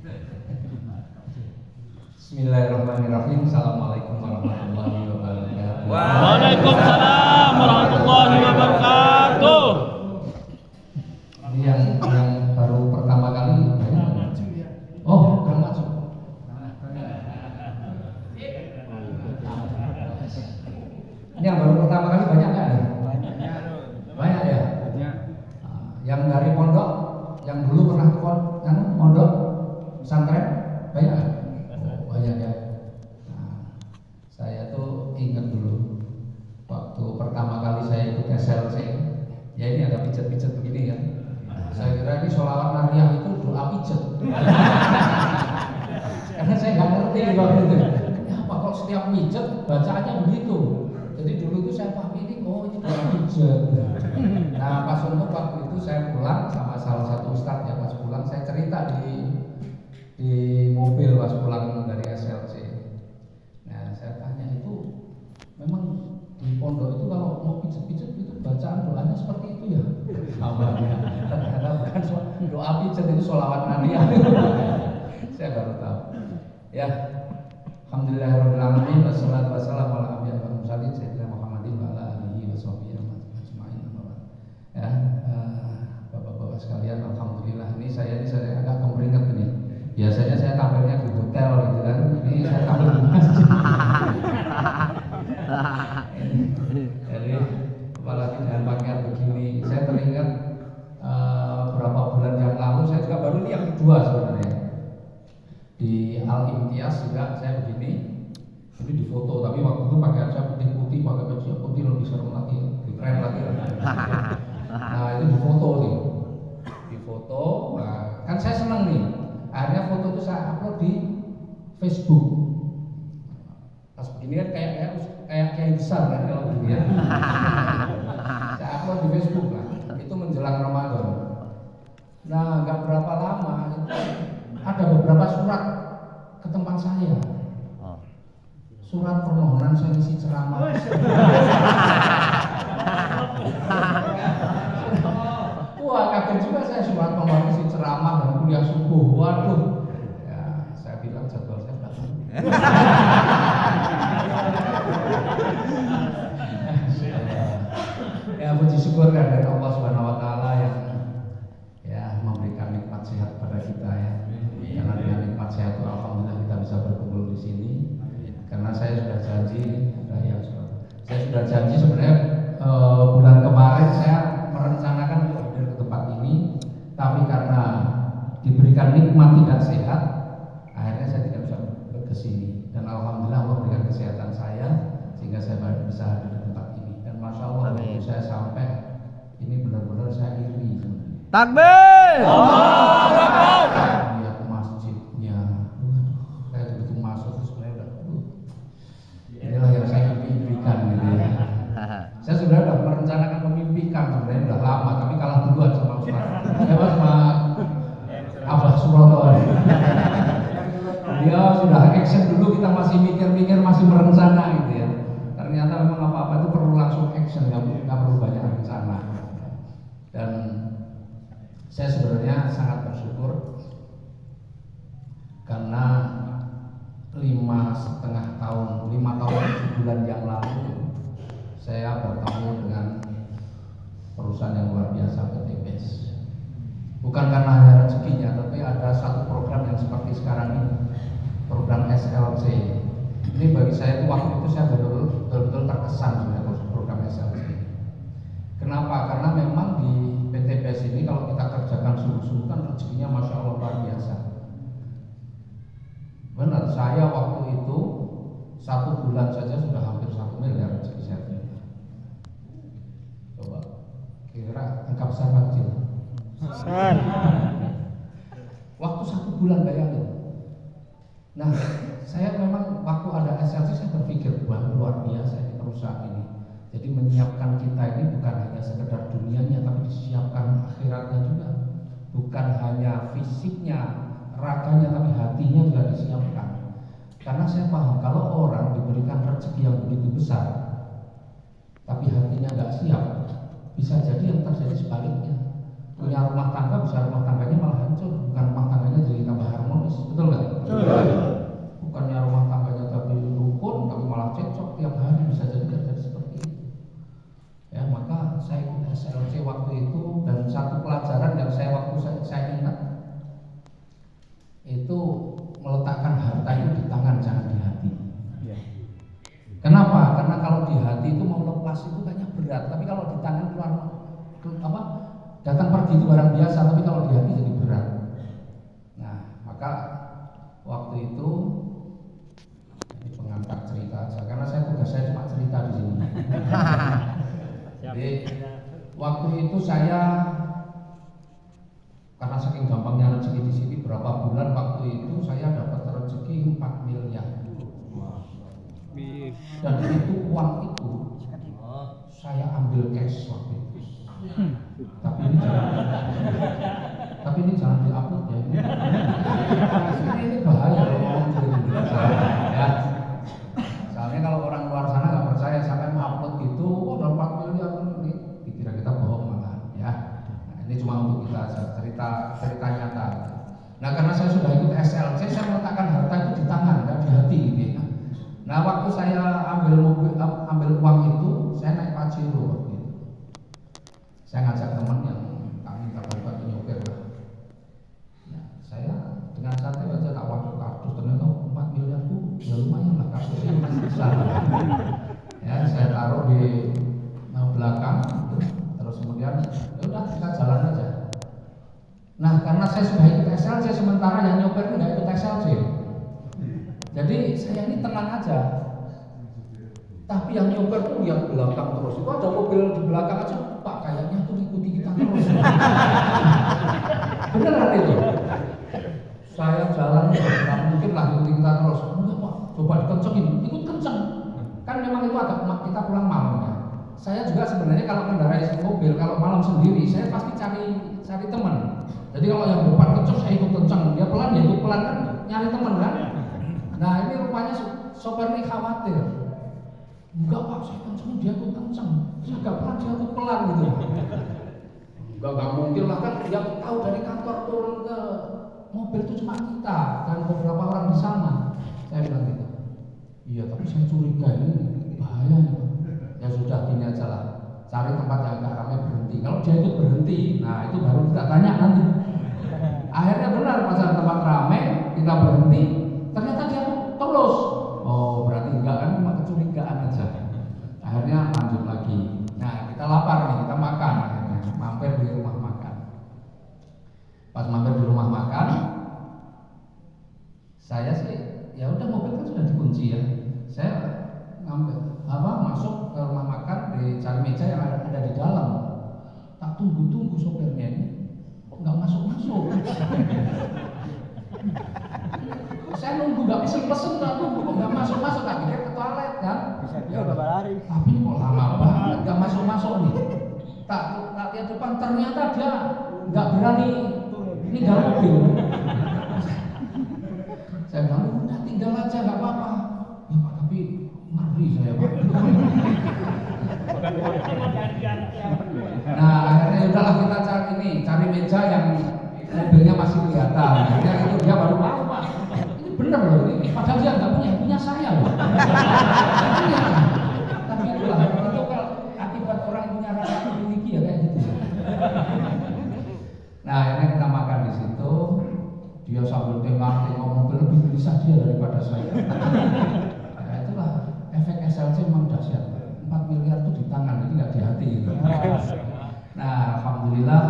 Bismillahirrahmanirrahim. Assalamualaikum warahmatullahi wabarakatuh. Waalaikumsalam warahmatullahi wabarakatuh. Ini yang baru pertama kali. Oh, kurang maju. Ini yang baru pertama kali banyak nggak nih? Banyak ya. Yang dari pondok, yang dulu pernah ke pondok pesantren banyak. Banyak ya. Nah, saya tuh ingat dulu waktu pertama kali saya ikut SLC, ya ini ada pijet-pijet begini ya. Saya kira ini sholawat nariyah itu doa pijet. Karena saya nggak ngerti waktu itu. Ya, apa kok setiap pijet bacaannya begitu? Jadi dulu itu saya paham ini, oh ini doa pijet. Nah pas untuk waktu itu saya pulang sama salah satu ustadz ya, pas pulang saya cerita di mobil pas pulang dari SLC. Nah saya tanya itu memang di pondok itu kalau mau pijet-pijet itu bacaan doanya seperti itu ya? Sama ya. Ternyata bukan doa pijet, itu sholawat nariyah. Saya baru tahu. Ya, alhamdulillahirabbil alamin wassalatu wassalamu ala anbiya'i wal mursalin sayyidina Muhammadin wa ala alihi washabbihi ajmain. Ya, Bapak-bapak sekalian, alhamdulillah ini saya agak kemeringat nih. Biasanya saya tampilnya di hotel gitu kan. Ini saya tampil di masjid. Jadi apalagi dengan pakaian begini, saya teringat beberapa bulan yang lalu saya juga baru ini yang kedua sebenarnya. Di Al-Imtiaz juga saya begini. Ini di foto, tapi waktu itu pakaian saya putih-putih, pakai baju putih lebih serem lagi, lebih keren lagi. Nah itu di foto nih, di foto. Nah, kan saya senang nih. Akhirnya foto itu saya upload di Facebook. Pas begini kan kayak besar kan kalau begini ya. Saya upload di Facebook lah. Itu menjelang Ramadan. Nah nggak berapa lama itu ada beberapa surat ke tempat saya. Surat permohonan saya isi ceramah. Wah kaget juga saya, surat permohonan isi ceramah dan kuliah subuh. Waduh, ya saya bilang jadwal saya batal. Ya puji syukur kan dari Allah Subhanahu Wa Taala yang ya memberikan nikmat sehat pada kita ya. Karena dengan nikmat sehat itu alhamdulillah kita bisa berkumpul di sini. Karena saya sudah janji, saya sudah janji sebenarnya bulan kemarin saya merencanakan untuk hadir ke tempat ini, tapi karena diberikan nikmat tidak sehat, akhirnya saya tidak bisa ke sini. Dan alhamdulillah Allah berikan kesehatan saya sehingga saya bisa hadir di tempat ini. Dan masya Allah waktu saya sampai ini benar-benar saya iri. Takbir! Lihat masjidnya, saya begitu masuk terus sebenarnya udah, inilah yang saya mimpikan gitu ya. Saya sebenarnya sudah merencanakan memimpikan sebenarnya udah lama, tapi kalah duluan sama Ustaz. Sama Abah Suroto. Dia sudah action dulu, kita masih mikir-mikir, masih merencana gitu ya. Ternyata memang apa-apa itu perlu langsung action, nggak perlu banyak rencana. Dan saya sebenarnya sangat bersyukur karena 5,5 tahun, 5 tahun 7 bulan yang lalu saya bertemu dengan perusahaan yang luar biasa, PT BES. Bukan karena hanya rezekinya, tapi ada satu program yang seperti sekarang ini, program SLC. Ini bagi saya itu waktu itu saya betul-betul terkesan dengan program SLC. Kenapa? Karena memang di PT BES ini kalau kita kerjakan sungguh-sungguh kan rezekinya masya Allah luar biasa. Benar, saya waktu itu 1 bulan saja sudah hampir 1 miliar rezeki saya terima. Coba kira angka besar apa kecil? Besar. Waktu 1 bulan bayangin. Nah, saya memang waktu ada SLC saya berpikir wah luar biasa ini perusahaan ini. Jadi menyiapkan kita ini bukan hanya sekedar dunianya, tapi disiapkan akhiratnya juga. Bukan hanya fisiknya, raganya, tapi hatinya juga disiapkan. Karena saya paham kalau orang diberikan rezeki yang begitu besar, tapi hatinya nggak siap, bisa jadi yang terjadi sebaliknya. Punya rumah tangga, bisa rumah tangganya malah hancur, bukan rumah tangganya jadi tambah harmonis. kelas itu kayaknya berat, tapi kalau di tangan keluar datang pergi itu barang biasa, tapi kalau di hati jadi berat. Nah, maka waktu itu ini pengantar cerita aja, karena tugas saya cuma cerita di sini. Jadi waktu itu saya karena saking gampangnya rezeki di sini, berapa bulan waktu itu saya dapat rezeki 4 miliar. Dan itu uang itu saya ambil cash waktu itu. Tapi ini jangan diupload ya. Ini bahaya kalau ngomong begini. Ya. Soalnya kalau orang luar sana nggak percaya sampai upload gitu, oh udah 4 miliar ini dikira kita bohong malah ya. Nah, ini cuma untuk kita cerita nyata. Nah, karena saya sudah ikut SLC, saya meletakkan harta itu di tangan, nggak di hati gitu ya. Nah, waktu saya ambil uang itu, saya naik Pajero waktu itu. Saya ngajak teman yang kami terlibat nyopir lah. Nah, saya dengan santai aja tak waktu kartu, ternyata 4 miliar itu ya lumayan lah, kartunya masih besar. Ya, saya taruh di belakang, gitu. Terus kemudian ya udah kita jalan aja. Nah, karena saya sudah ikut SLC, sementara yang nyopir itu nggak ikut SLC. Jadi saya ini tenang aja. Tapi yang nyopir tuh yang belakang terus. Itu ada mobil di belakang aja, Pak, kayaknya tuh ikuti kita terus. Beneran itu. Saya jalan, nggak mungkin lah ikuti kita terus. Enggak Pak, coba dikencengin, ikut kenceng. Kan memang itu agak kita pulang malam ya. Saya juga sebenarnya kalau kendarai mobil, kalau malam sendiri, saya pasti cari teman. Jadi kalau yang depan kenceng, saya ikut kenceng. Dia pelan, dia ikut pelan kan, nyari teman kan. Nah, ini rupanya sopir ini khawatir. Enggak Pak, saya kenceng, dia ikut kenceng. Saya agak pelan, dia ikut pelan gitu. Enggak mungkin lah kan, yang tahu dari kantor turun ke mobil itu cuma kita dan beberapa orang di sana. Saya bilang gitu. Iya, tapi saya curiga ini bahaya nih. Ya sudah, gini aja lah. Cari tempat yang agak ramai, berhenti. Kalau dia ikut berhenti, nah itu baru kita tanya nanti. Akhirnya benar, pas tempat ramai kita berhenti. Ternyata dia terus. Oh, berarti enggak kan, cuma kecurigaan aja. Akhirnya lanjut lagi. Nah, kita lapar nih, kita makan. Akhirnya mampir di rumah makan. Pas mampir di rumah makan, saya sih ya udah, mobil kan sudah dikunci ya. Saya masuk ke rumah makan, cari meja yang ada di dalam. Tak tunggu sopirnya ini kok nggak masuk. Saya nunggu nggak pesen, tak tunggu kok nggak masuk. Akhirnya ke toilet kan. Dia udah lari. Tapi kok lama banget nggak masuk nih. Tak lihat depan, ternyata dia nggak berani tinggal mobil. Saya bilang udah tinggal aja nggak apa-apa. Ya Pak, tapi ngeri saya Pak. Nah, akhirnya udahlah kita cari meja yang mobilnya masih kelihatan. Akhirnya itu dia baru mau Pak. Ini bener loh ini. Padahal dia nggak punya saya loh. Tapi itulah itu kalau akibat orang punya rasa memiliki ya kayak gitu. Nah, akhirnya kita makan di situ. Dia sambil tengok mobil lebih gelisah dia daripada saya. Nah, itulah efek SLC memang dahsyat. 4 miliar itu di tangan, jadi nggak di hati gitu. Nah, alhamdulillah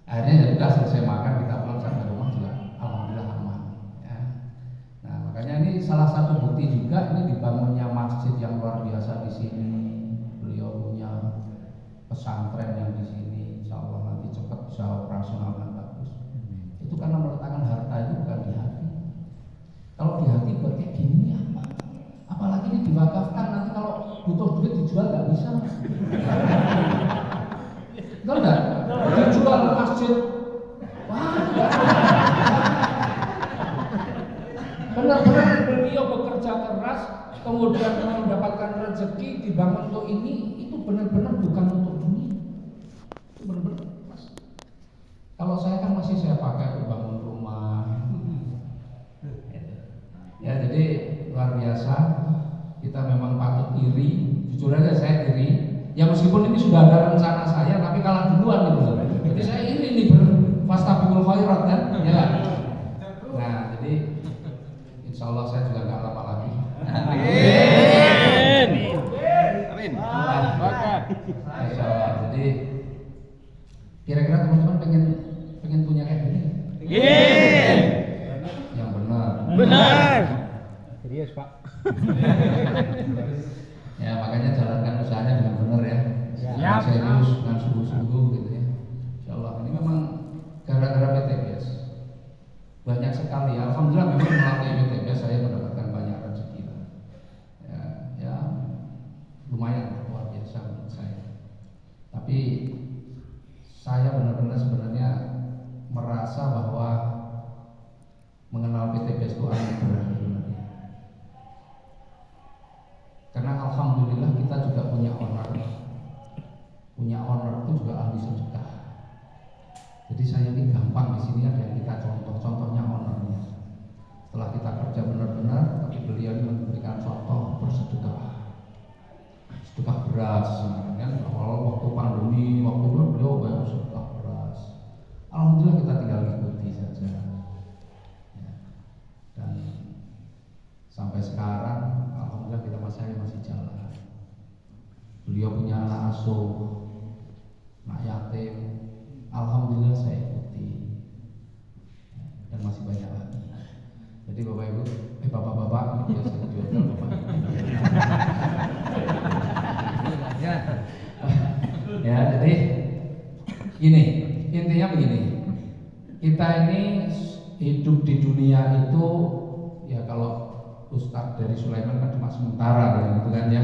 akhirnya ya udah selesai makan, kita pulang sampai rumah juga alhamdulillah aman ya. Nah, makanya ini salah satu bukti juga ini dibangunnya masjid yang luar biasa di sini. Beliau punya pesantren yang di sini, insya Allah nanti cepat bisa operasional dan bagus. Itu karena meletakkan harta itu bukan di hati. Kalau di hati buat kayak gini apa? Apalagi ini diwakafkan, nanti kalau butuh duit dijual nggak bisa. Betul nggak? Dijual masjid. Wah, benar-benar beliau bekerja keras, kemudian mendapatkan rezeki, dibangun untuk ini, itu benar-benar bukan untuk dunia. Itu benar-benar. Kalau saya kan masih saya pakai untuk bangun rumah. Ya, jadi luar biasa. Kita memang patut iri. Jujur aja saya iri. Ya meskipun ini sudah ada rencana saya, tapi kalah duluan gitu. Jadi saya iri nih berfastabiqul khairat kan? Ya. Nah, jadi insya Allah saya juga nggak lama lagi. Amin. Amin. Iya. Yang benar. Benar. Serius Pak. Ya makanya jalankan usahanya dengan benar ya. Siap. Serius dengan sungguh-sungguh gitu ya. Insyaallah ini memang gara-gara PTBS banyak sekali. Alhamdulillah memang melalui PTBS saya mendapatkan banyak rezeki lah. Ya lumayan luar biasa menurut saya. Tapi saya benar-benar sebenarnya merasa bahwa mengenal PTBS itu anugerah sebenarnya. Karena alhamdulillah kita juga punya owner itu juga ahli sedekah. Jadi saya ini gampang di sini ada yang kita contohnya ownernya. Setelah kita kerja benar-benar, tapi beliau ini memberikan contoh bersedekah. Sedekah beras, kan awal waktu pandemi waktu itu beliau banyak sedekah beras. Alhamdulillah kita tinggal ikuti saja. Ya. Dan sampai sekarang alhamdulillah kita masih jalan. Beliau punya anak asuh, anak yatim. Alhamdulillah saya ikuti. Dan masih banyak lagi. Jadi Bapak Ibu, bapak-bapak ini biasa dijual Bapak. Ya, jadi gini, intinya begini. Kita ini hidup di dunia itu ya kalau Ustadz dari Sulaiman kan cuma sementara gitu kan ya.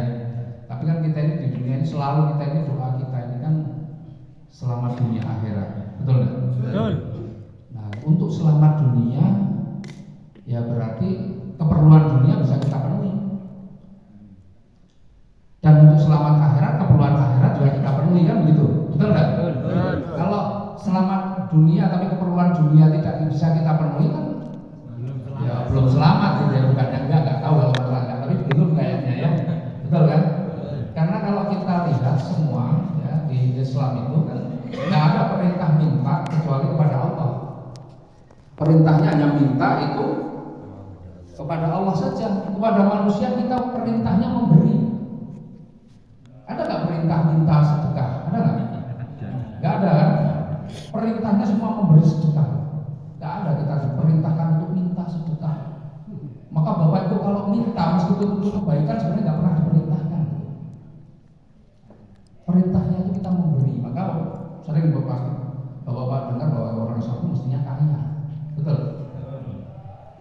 Tapi kan kita ini di dunia ini selalu kita ini doa kita ini kan selamat dunia akhirat. Betul nggak? Betul. Nah, untuk selamat dunia ya berarti keperluan dunia bisa kita penuhi. Dan untuk selamat akhirat, keperluan akhirat juga kita penuhi kan begitu. Betul nggak? Betul. Kalau selamat dunia tapi keperluan dunia tidak bisa kita penuhi kan ya belum selamat gitu ya, bukannya enggak tahu kalau masalah enggak, tapi belum kayaknya ya. Betul kan? Karena kalau kita lihat semua ya di Islam itu kan nggak ada perintah minta kecuali kepada Allah. Perintahnya hanya minta itu kepada Allah saja. Kepada manusia kita perintahnya memberi. Ada nggak perintah minta sedekah? Ada nggak? Nggak ada kan? Perintahnya semua memberi sedekah. Nggak ada kita diperintahkan untuk minta sedekah. Maka Bapak Ibu kalau minta meskipun untuk kebaikan sebenarnya nggak pernah diperintahkan. Perintahnya itu kita memberi. Maka sering Bapak dengar bahwa orang satu mestinya kaya. Betul.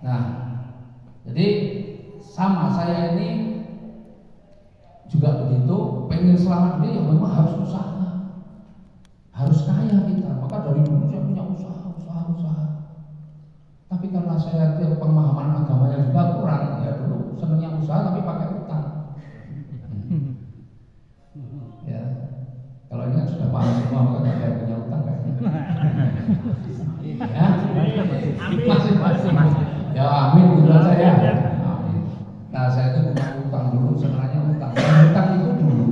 Nah, jadi sama saya ini juga begitu. Pengen selamat dia ya memang harus usaha, harus kaya kita. Maka dari dulu saya punya usaha. Tapi karena saya pemahaman agamanya juga kurang, ya dulu senangnya usaha tapi pakai utang. Ya, kalau ini kan sudah paham semua maka tidak ada punya utang kan? Ya, masing-masing. Ya amin gitu saya. Amin. Nah saya itu punya utang dulu, senangnya utang. Dan utang itu dulu,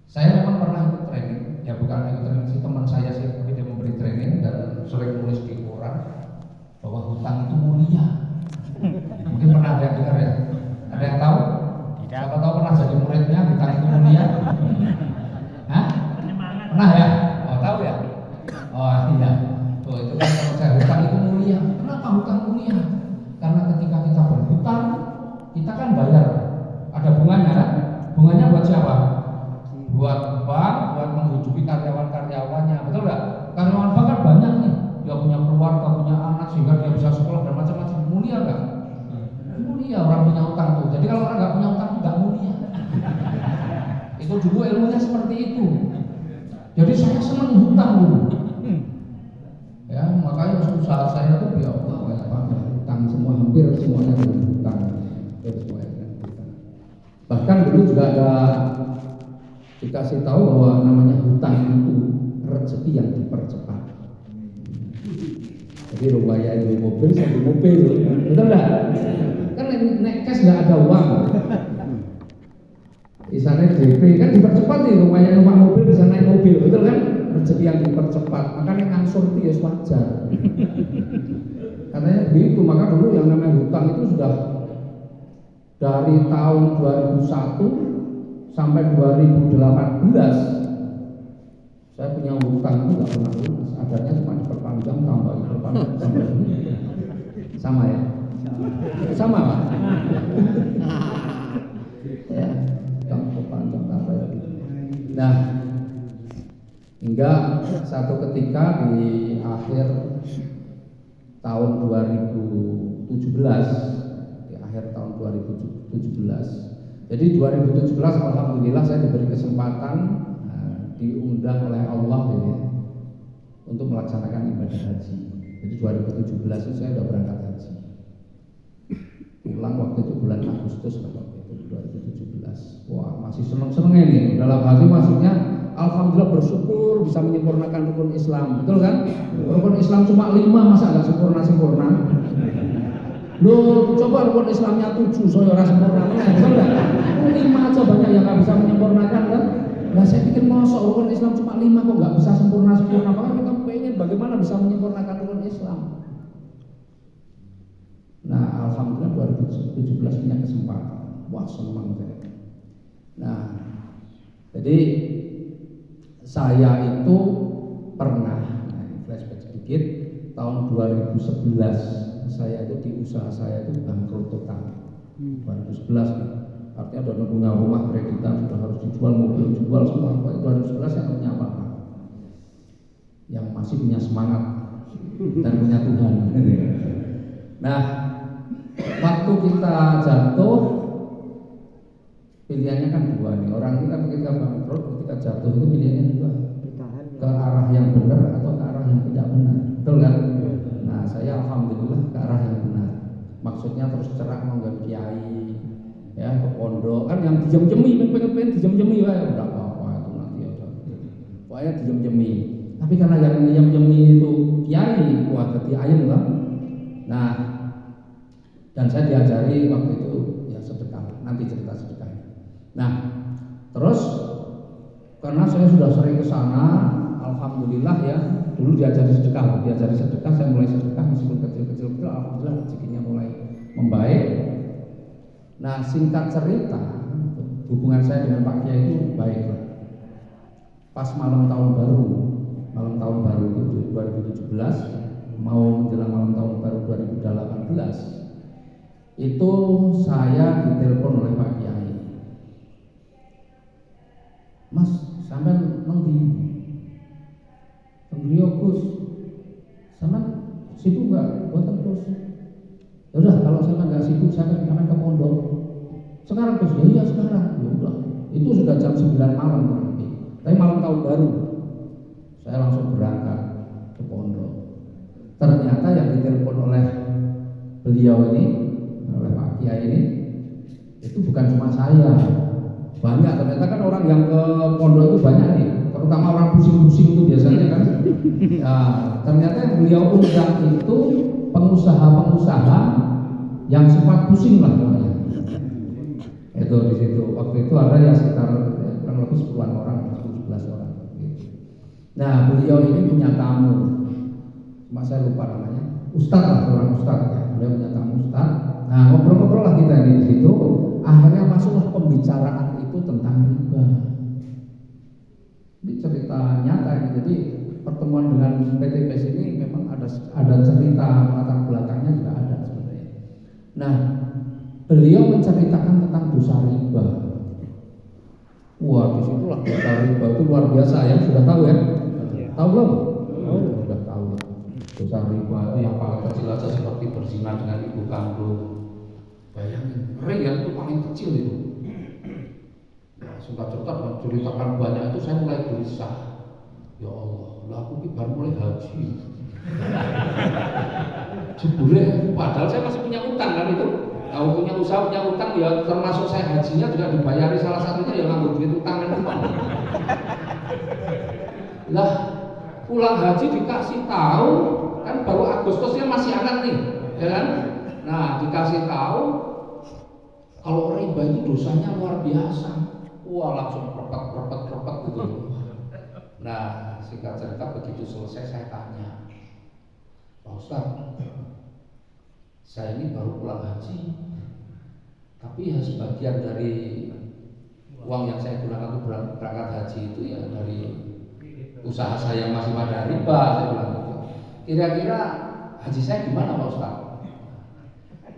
saya memang pernah ikut training. Ya bukan ikut training sih, teman saya sih, tapi dia memberi training dan sering nulis di koran bahwa hutang itu mulia. Mungkin pernah ada yang dengar ya? Ada yang tahu? Siapa tahu pernah jadi muridnya hutang itu mulia? Hah? Pernah ya? Oh tahu ya? Oh iya. Tuh itu kan kalau saya hutang itu mulia. Kenapa hutang mulia? Karena ketika kita berhutang, kita kan bayar. Ada bunganya kan? Bunganya buat siapa? Buat bank, buat menghidupi karyawan-karyawannya. Betul nggak? Karyawan bank kan banyak nih. Dia punya keluarga, punya anak sehingga dia bisa sekolah dan macam-macam. Mulia nggak? Mulia orang punya utang tuh. Jadi kalau orang nggak punya utang nggak mulia. Itu dulu ilmunya seperti itu. Jadi saya senang hutang dulu. Ya makanya usaha saya tuh ya Allah banyak banget hutang semua, hampir semuanya dengan hutang. Bahkan dulu juga ada dikasih tahu bahwa namanya hutang itu rezeki yang dipercepat. Jadi rupanya di mobil saya di mobil, betul nggak? Kan naik cash nggak ada uang. Di sana DP kan dipercepat nih, rupanya numpak mobil bisa naik mobil, betul kan? Rezeki yang dipercepat, makanya ngangsur itu ya wajar. Katanya begitu, maka dulu yang namanya hutang itu sudah dari tahun 2001 sampai 2018 Saya punya hutang itu nggak pernah lunas, adanya cuma diperpanjang, tambah diperpanjang, tambah. Sama ya? Sama Pak? Ya, hutang diperpanjang, tambah. Nah, hingga satu ketika di akhir tahun 2017, di akhir tahun 2017. Jadi 2017 alhamdulillah saya diberi kesempatan diundang oleh Allah ini untuk melaksanakan ibadah haji. Jadi 2017 itu saya sudah berangkat haji. Pulang waktu itu bulan Agustus waktu itu 2017. Wah, masih seneng-seneng ini. Dalam hati maksudnya alhamdulillah bersyukur bisa menyempurnakan rukun Islam. Betul kan? Rukun Islam cuma 5, masa enggak sempurna-sempurna? Loh, coba rukun Islamnya 7, saya ora sempurna. Betul enggak? 5 aja banyak yang enggak bisa menyempurnakan kan? Nah, saya pikir masuk rukun Islam cuma 5 kok nggak bisa sempurna-sempurna. Makanya kita pengen bagaimana bisa menyempurnakan rukun Islam. Nah, alhamdulillah 2017 punya kesempatan. Wah, senang saya. Nah, jadi saya itu pernah, flashback sedikit, tahun 2011 saya itu di usaha saya itu bangkrut total. 2011 nih. Artinya udah punya rumah kreditan, sudah harus dijual, mobil dijual semua. 2011 saya punya apa-apa. Yang masih punya semangat dan punya Tuhan. Nah, waktu kita jatuh, pilihannya kan dua nih. Orang ini kan ketika bangkrut, ketika jatuh itu pilihannya dua. Ke arah yang benar atau ke arah yang tidak benar. Betul kan? Nah, saya alhamdulillah ke arah yang benar. Maksudnya terus cerak menggap kiai, ya ke pondok kan yang dijem-jemi, pengen dijem-jemi ya udah apa-apa itu nanti ya udah. Pokoknya dijem-jemi. Tapi karena yang dijem-jemi itu kiai, wah jadi ayam kan. Nah, dan saya diajari waktu itu ya sedekah. Nanti cerita sedekahnya. Nah, terus karena saya sudah sering ke sana, alhamdulillah ya. Dulu diajari sedekah, saya mulai sedekah meskipun kecil-kecil, alhamdulillah rezekinya mulai membaik. Nah, singkat cerita, hubungan saya dengan Pak Kiai itu baik. Pas malam tahun baru itu 2017, mau menjelang malam tahun baru 2018, itu saya ditelepon oleh Pak Kiai. Mas, sampean nang ndi? Beliau Gus, sampean sibuk enggak? Boten Gus. Ya udah, kalau saya nggak sibuk, saya akan ke pondok. Sekarang Gus, ya iya sekarang. Ya udah, itu sudah jam 9 malam berarti. Tapi malam tahun baru, saya langsung berangkat ke pondok. Ternyata yang ditelepon oleh beliau ini, oleh Pak Kiai ini, itu bukan cuma saya. Banyak, ternyata kan orang yang ke pondok itu banyak nih, terutama orang pusing-pusing itu biasanya kan. Nah, ternyata yang beliau undang itu pengusaha-pengusaha yang sempat pusing lah namanya. Itu di situ. Waktu itu ada yang sekitar kurang lebih 10 orang, 11 orang. Nah, beliau ini punya tamu. Cuma saya lupa namanya. Ustadz lah, orang ustadz ya. Beliau punya tamu ustadz. Nah, ngobrol-ngobrol lah kita di situ. Akhirnya masuklah pembicaraan itu tentang riba. Ini cerita nyata ini. Jadi pertemuan dengan PTPS ini memang ada cerita latar belakangnya juga ada sebenarnya. Nah, beliau menceritakan tentang dosa riba. Wah, disitulah dosa riba itu luar biasa ya. Sudah tahu ya? Tahu belum? Sudah tahu. Dosa riba itu yang paling kecil aja seperti berzina dengan ibu kandung. Bayangin, ngeri ya, itu paling kecil itu. Nah, singkat cerita menceritakan banyak itu saya mulai gelisah. Ya Allah, lah aku baru mulai haji. Jebule, padahal saya masih punya utang kan itu. Tahu punya usaha, punya utang ya, termasuk saya hajinya juga dibayari salah satunya ya nganggo duit utang itu. Lah, pulang haji dikasih tahu kan baru Agustusnya masih hangat nih, ya kan? Nah, dikasih tahu kalau riba itu dosanya luar biasa. Wah, langsung repet gitu. Nah, singkat cerita begitu selesai saya tanya, Pak Ustadz, saya ini baru pulang haji, tapi ya sebagian dari uang yang saya gunakan untuk berangkat haji itu ya dari usaha saya masih pada riba, saya bilang gitu. Kira-kira haji saya gimana Pak Ustaz?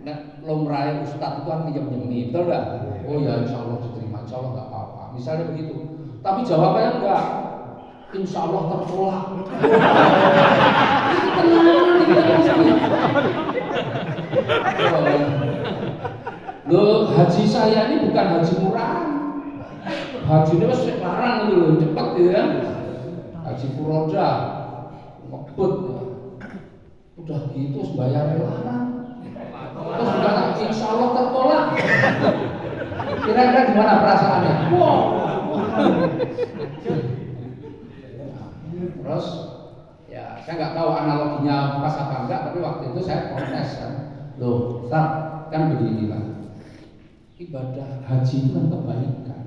Nah, lumrahnya Ustaz itu kan minjem-minjem, betul nggak? Oh ya insya Allah diterima, insya Allah nggak apa-apa. Misalnya begitu. Tapi jawabannya enggak. Insya Allah tertolak. Loh, haji saya ini bukan haji murah. Haji ini masih larang itu loh, cepet ya. Haji Furoda, ngebut. Udah gitu bayarnya larang. Terus sudah insya Allah tertolak. Kira-kira gimana perasaannya? Wow. Terus ya saya nggak tahu analoginya pas apa enggak, tapi waktu itu saya protes kan. Loh, Ustaz, kan beginilah. Ibadah haji itu kan kebaikan.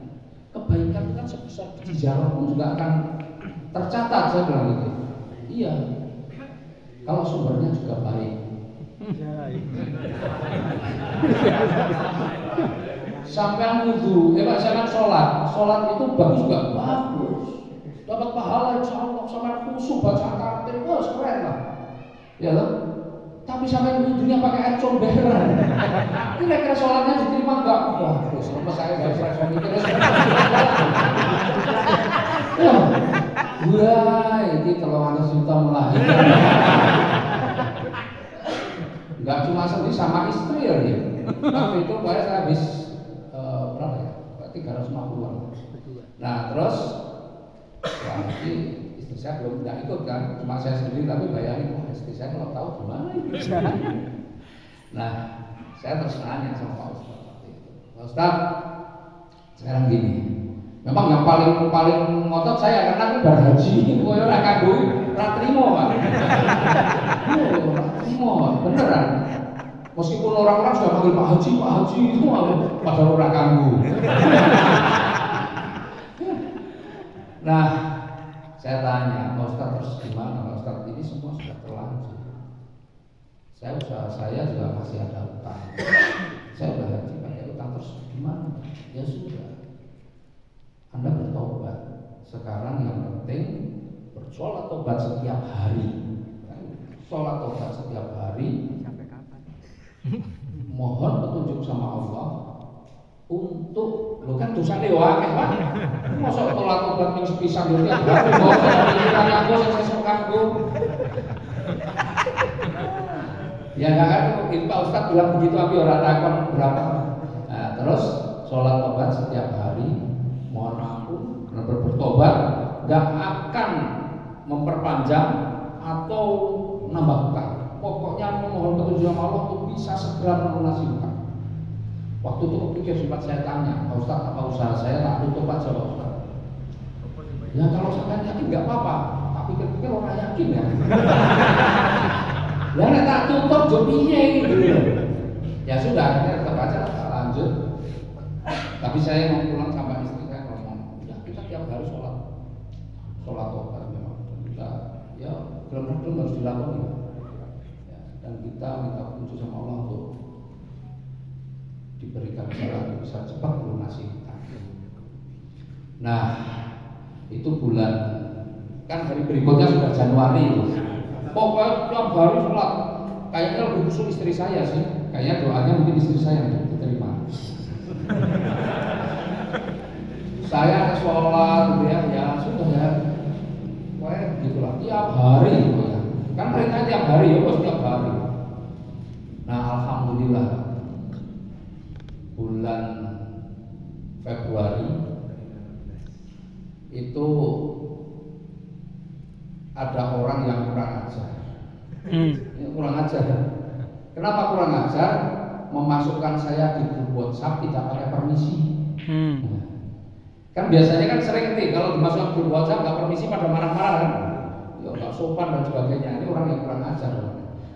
Kebaikan itu kan sebesar biji jarum pun juga akan tercatat, saya bilang gitu. Iya. Kalau sumbernya juga baik. Sampai wudhu, sampai sholat itu bagus juga bagus. Dapat pahala insya Allah, sampai khusyuk baca karantin, bos keren lah. Ya loh. Tapi sampai wudhunya pakai air comberan. Kira-kira sholatnya diterima enggak? Wah, terus lemes saya nggak bisa mikir. Wah, ini kalau anak cinta melahirkan. Enggak cuma sendiri sama istri ya. Waktu itu saya habis berapa ya? 350-an. Nah terus wah, nanti istri saya belum tidak ikut kan, cuma saya sendiri, tapi bayangin, wah istri saya kalau tahu gimana ini. Nah saya terus nanya sama Pak Ustaz waktu itu, Pak Ustaz sekarang gini, memang yang paling ngotot saya karena aku berhaji, gue orang kagum, ratrimo Pak. Ratrimo, beneran. Meskipun orang-orang sudah panggil Pak Haji itu padahal orang kagum. Nah, saya tanya, Pak Ustaz terus gimana? Pak Ustaz ini semua sudah terlanjur. Usaha saya juga masih ada utang. Saya udah haji pakai utang terus gimana? Ya sudah. Anda bertobat. Sekarang yang penting bersolat tobat setiap hari. Sholat tobat setiap hari. Sampai kapan? Mohon petunjuk sama Allah. Untuk lo kan dosane yo akeh Pak. Mosok tolak tobat ning sepisan yo tiap hari kok pikiran aku sesuk kanggo. Ya enggak kan itu Pak Ustaz bilang begitu aku ora takon berapa. Nah, terus sholat tobat setiap hari, mohon ampun, bertobat enggak akan memperpanjang atau nambah hutang. Pokoknya memohon petunjuk sama Allah untuk bisa segera melunasi hutang. Waktu itu kepikir sempat saya tanya, Pak Ustaz apa usaha saya tak tutup aja Pak Ustaz. Ya kalau sampai yakin nggak apa-apa, tapi pikir orang yakin ya. Ya nek tak tutup jo piye gitu. Ya sudah, akhirnya tetap aja tak lanjut. Tapi saya mau pulang sama istri saya ngomong, ya kita tiap hari sholat tobat memang. Kita ya belum harus dilakoni. Ya, dan kita minta petunjuk sama Allah untuk diberikan jalan bisa cepat melunasi hutang. Nah, itu bulan kan hari berikutnya sudah Januari. Pokoknya tiap hari sholat. Kayaknya lebih khusus istri saya sih. Kayaknya doanya mungkin istri saya yang diterima. Saya sholat ya sudah ya. Pokoknya begitulah tiap hari ya. Kan perintahnya tiap hari ya bos tiap hari. Nah alhamdulillah bulan Februari itu ada orang yang kurang ajar. Kurang ajar. Kenapa kurang ajar? Memasukkan saya di grup WhatsApp tidak pakai permisi. Kan biasanya kan sering nih kalau dimasukkan grup WhatsApp nggak permisi pada marah-marah kan? Ya nggak sopan dan sebagainya. Ini orang yang kurang ajar.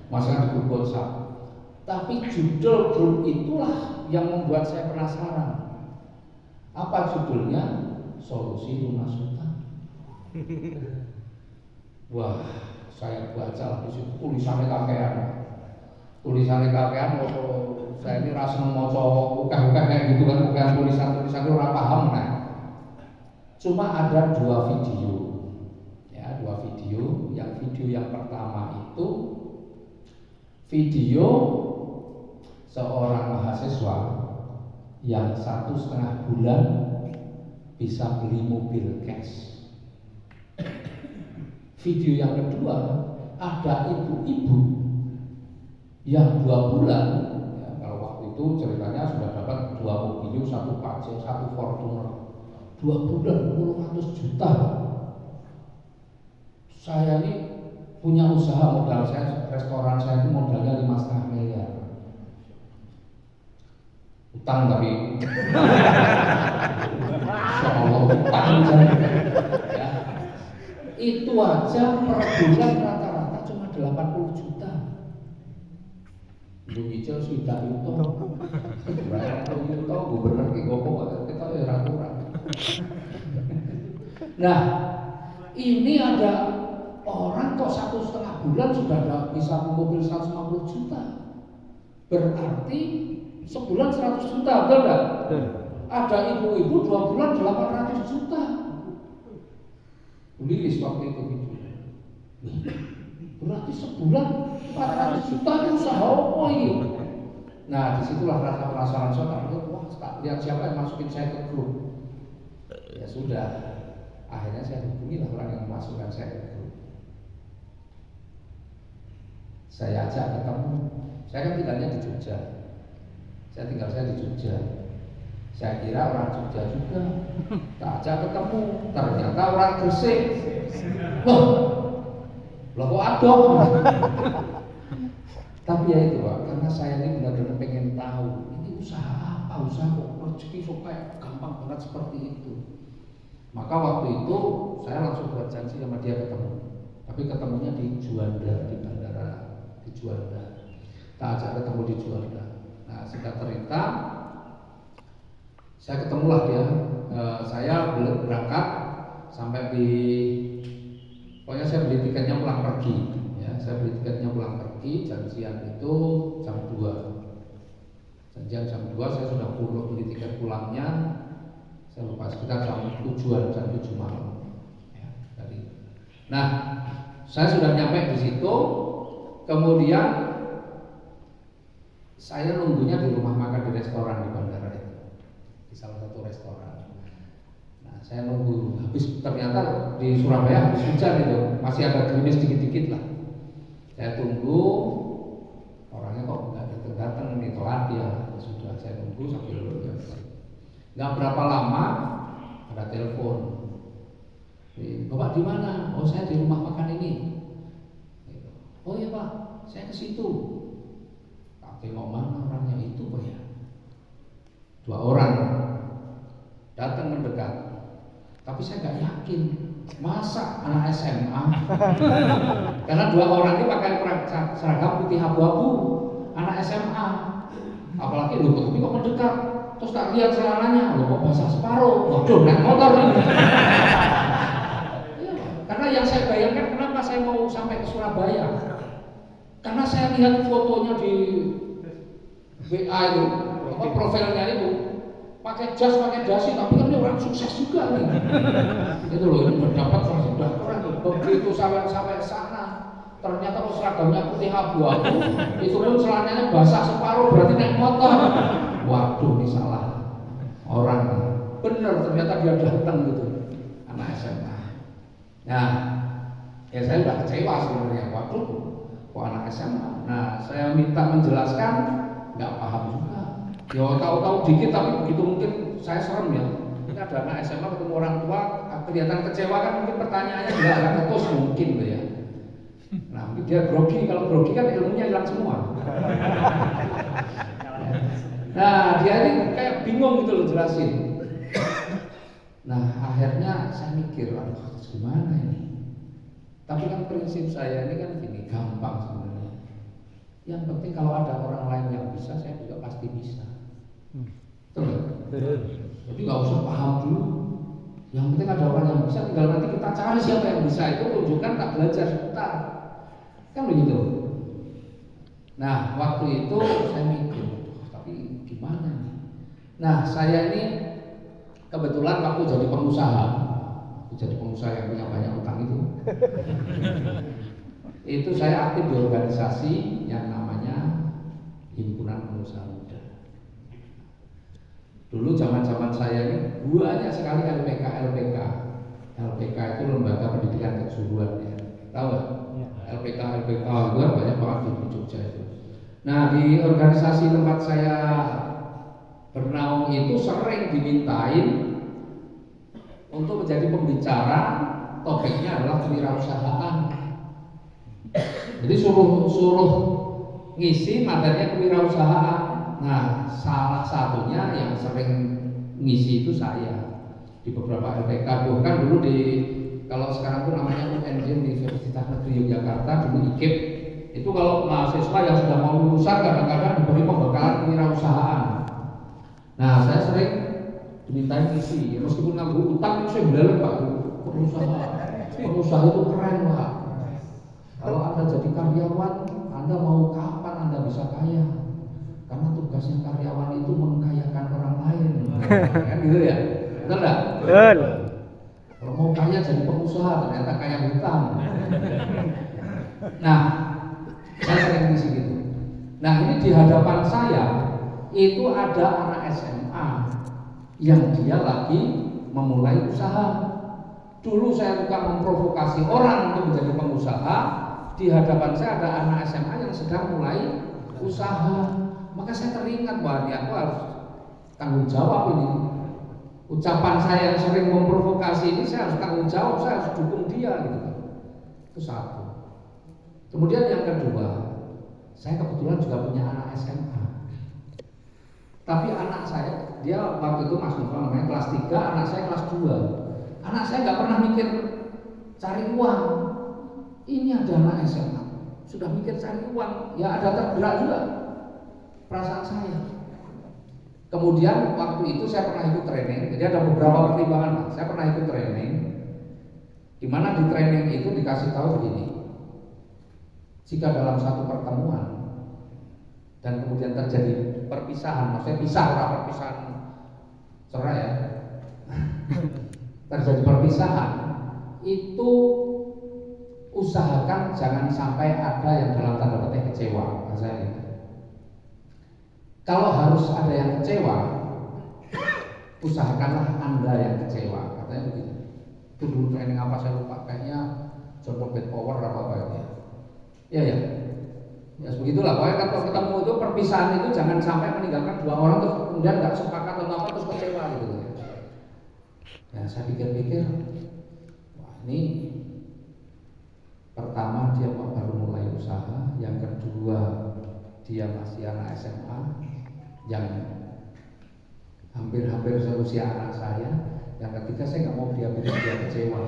Masukkan di grup WhatsApp. Tapi judul grup itulah yang membuat saya penasaran. Apa judulnya? Solusi lunas hutang. Wah, saya baca lah di situ tulisannya kakean. Saya ini rasa mau ukah-ukah kayak gitu kan, bukan tulisan itu orang paham nah. Cuma ada 2 video. ada 2 video. Yang video yang pertama itu video seorang mahasiswa yang 1,5 bulan bisa beli mobil cash. Video yang kedua ada ibu-ibu yang 2 bulan, ya, kalau waktu itu ceritanya sudah dapat 2 mobil, 1 Pajero, 1 Fortuner, 2 bulan 200 juta. Saya ini punya usaha, modal saya, restoran saya itu modalnya 5,5 miliar. Utang tapi Insya Allah utang ya. Itu aja per bulan rata-rata cuma 80 juta. Lu nyicil sudah itu berapa itu gubernur ki gopo kita ya ratusan. Nah, ini ada orang kok 1,5 bulan sudah bisa mobil 150 juta. Berarti sebulan 100 juta, betul enggak? Ada ibu-ibu 2 bulan 800 juta. Lilis waktu itu gitu. Berarti sebulan 400 juta itu usaha apa ini? Nah, disitulah rasa penasaran saya. Wah, lihat siapa yang masukin saya ke grup. Ya sudah, akhirnya saya hubungi lah orang yang memasukkan saya ke grup. Saya ajak ketemu. Saya kan tinggalnya di Jogja. Saya di Jogja. Saya kira orang Jogja juga. Tak ajak ketemu. Ternyata orang Gresik. Wah, loh kok adok. Tapi ya itu Pak, karena saya ini benar-benar pengen tahu ini usaha apa, usaha kok rezeki kok kayak gampang banget seperti itu. Maka waktu itu saya langsung buat janji sama dia ketemu. Tapi ketemunya di Juanda, di bandara di Juanda. Tak ajak ketemu di Juanda. Nah, singkat cerita, saya ketemulah dia. Saya berangkat sampai di, pokoknya saya beli tiketnya pulang pergi. Ya, saya beli tiketnya pulang pergi. Janjian itu jam 2. Janjian jam 2, saya sudah beli tiket pulangnya. Saya lupa sekitar jam 7 malam. Ya, tadi. Nah, saya sudah nyampe di situ. Kemudian saya nunggunya di rumah makan di restoran di bandara itu, di salah satu restoran. Nah, saya nunggu habis, ternyata di Surabaya habis hujan itu, masih ada gerimis dikit-dikit lah. Saya tunggu, orangnya kok nggak datang-datang, ini telat ya. Sudah saya tunggu sambil nggak berapa lama ada telepon. Bapak di mana? Oh, saya di rumah makan ini. Oh iya Pak, saya ke situ. Tak tengok mana orangnya itu Pak ya. 2 orang datang mendekat. Tapi saya nggak yakin. Masa anak SMA? Karena 2 orang ini pakai seragam putih abu-abu, anak SMA. Apalagi lu tapi kok mendekat. Terus tak lihat celananya, lu kok basah separuh. Waduh, naik motor ini. Karena yang saya bayangkan, kenapa saya mau sampai ke Surabaya? Karena saya lihat fotonya di WA itu, profilnya itu, pakai jas, pakai dasi, tapi kan dia orang sukses juga nih. Itu loh, ini mendapat sudah keren. Begitu sampai sana, ternyata kok seragamnya putih abu-abu, itu pun celananya basah separuh, berarti naik motor. Waduh, ini salah orang. Bener, ternyata dia datang gitu, anak SMA. Nah, ya saya udah kecewa sebenarnya. Waduh, kok anak SMA. Nah, saya minta menjelaskan, nggak paham juga. Ya tahu-tahu dikit, tapi begitu mungkin saya serem ya. Ini ada anak SMA ketemu orang tua, kelihatan kecewa kan, mungkin pertanyaannya juga agak ketus mungkin tuh ya. Nah, mungkin dia grogi. Kalau grogi kan ilmunya hilang semua. Nah, dia ini kayak bingung gitu loh jelasin. Nah, akhirnya saya mikir, aduh, gimana ini? Tapi kan prinsip saya ini kan gini, gampang sebenarnya. Yang penting kalau ada orang lain yang bisa, saya juga pasti bisa. Betul. Jadi nggak usah paham dulu. Yang penting ada orang yang bisa, tinggal nanti kita cari siapa yang bisa, itu tunjukkan, tak belajar sebentar. Kan begitu. Nah, waktu itu saya mikir, tapi gimana nih? Nah, saya ini kebetulan waktu jadi pengusaha jadi pengusaha yang punya banyak utang itu saya aktif di organisasi yang namanya Himpunan Pengusaha Muda. Dulu zaman-zaman saya ini banyak sekali LPK. LPK itu lembaga pendidikan kejuruan ya. Tahu nggak? LPK itu kan banyak banget di Jogja itu. Nah di organisasi tempat saya bernaung itu sering dimintain untuk menjadi pembicara, topiknya adalah kewirausahaan. Jadi suruh ngisi materinya kewirausahaan. Nah salah satunya yang sering ngisi itu saya di beberapa LPK. Bahkan dulu kalau sekarang itu namanya UNJ, Universitas Negeri Yogyakarta, dulu IKIP. Itu kalau mahasiswa yang sudah mau lulusan kadang-kadang diberi pembekalan kewirausahaan. Nah saya sering dimintain isi, ya, meskipun nggak utang itu saya bilang Pak, pengusaha itu keren Pak. Kalau Anda jadi karyawan, Anda mau kapan Anda bisa kaya? Karena tugasnya karyawan itu mengkayakan orang lain. Kan gitu ya? Betul nggak? Betul. Kalau mau kaya jadi pengusaha, ternyata kaya hutang. Nah, saya sering ngisi gitu. Nah ini di hadapan saya itu ada anak SMA yang dia lagi memulai usaha. Dulu saya suka memprovokasi orang untuk menjadi pengusaha. Di hadapan saya ada anak SMA yang sedang mulai usaha. Maka saya teringat bahwa aku harus tanggung jawab ini. Ucapan saya yang sering memprovokasi ini saya harus tanggung jawab, saya harus dukung dia gitu. Itu satu. Kemudian yang kedua, saya kebetulan juga punya anak SMA. Tapi anak saya, dia waktu itu masuk namanya kelas 3, anak saya kelas 2. Anak saya nggak pernah mikir cari uang. Ini ada anak SMA, sudah mikir cari uang, ya ada tergerak juga perasaan saya. Kemudian waktu itu saya pernah ikut training, jadi ada beberapa pertimbangan. Saya pernah ikut training, di mana di training itu dikasih tahu begini: jika dalam satu pertemuan dan kemudian terjadi perpisahan, maksudnya pisah orang perpisahan cerai ya, terjadi perpisahan, itu usahakan jangan sampai ada yang dalam tanda petik kecewa. Saya kalau harus ada yang kecewa, usahakanlah Anda yang kecewa. Katanya begitu. Itu dulu training apa saya lupa, kayaknya John Robert Power apa ya. Ya ya sebegitulah. Pokoknya kalau ketemu itu perpisahan itu jangan sampai meninggalkan dua orang terus kemudian nggak sepakat atau apa terus kecewa gitu. Ya saya pikir-pikir, wah ini pertama dia baru mulai usaha, yang kedua dia masih anak SMA yang hampir seusia anak saya, yang ketiga saya nggak mau dia bikin dia kecewa.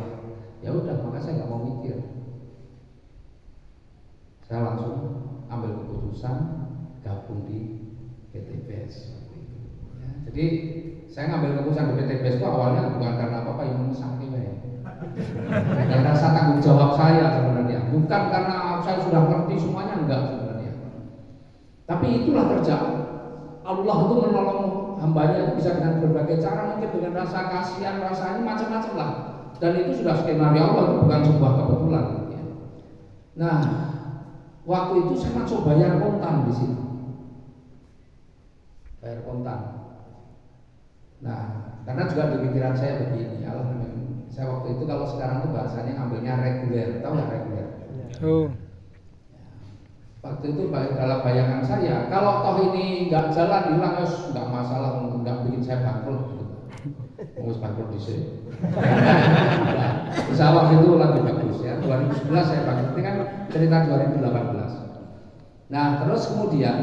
Ya udah, maka saya nggak mau mikir. Saya langsung ambil keputusan gabung di PTBS. Ya, jadi saya ngambil keputusan di PTBS itu awalnya bukan karena apa-apa, yang sakit ya. Dan rasa tanggung jawab saya sebenarnya, bukan karena saya sudah ngerti semuanya, enggak sebenarnya. Tapi itulah kerjaan Allah itu menolong hambanya itu bisa dengan berbagai cara, mungkin dengan rasa kasihan, rasanya macam-macam lah. Dan itu sudah skenario Allah, itu bukan sebuah kebetulan. Ya. Nah, waktu itu saya langsung bayar kontan di situ, bayar kontan. Nah, karena juga di pikiran saya begini, saya waktu itu kalau sekarang tuh bahasanya ngambilnya reguler, tahu nggak reguler? Waktu itu dalam bayangan saya, kalau toh ini nggak jalan hilang, nggak masalah, nggak bikin saya bangkrut. Ngurus bangkrut di sini. Usaha waktu itu lagi bagus ya. 2011 saya bangkrut, ini kan cerita 2018. Nah terus kemudian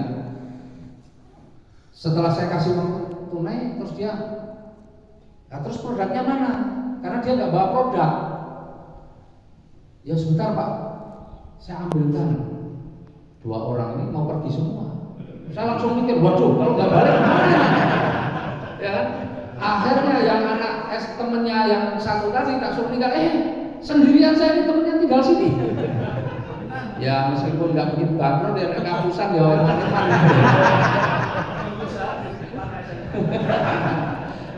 setelah saya kasih uang tunai, terus dia, nah, terus produknya mana? Karena dia nggak bawa produk. Ya sebentar Pak, saya ambilkan. Dua orang ini mau pergi semua. Saya langsung mikir, waduh, kalau nggak balik gimana? Ya kan? Akhirnya yang anak temennya yang satu tadi tak suruh tinggal, sendirian saya ini temennya tinggal sini. Ya meskipun nggak begitu bangkrut, dia kapusan ya orang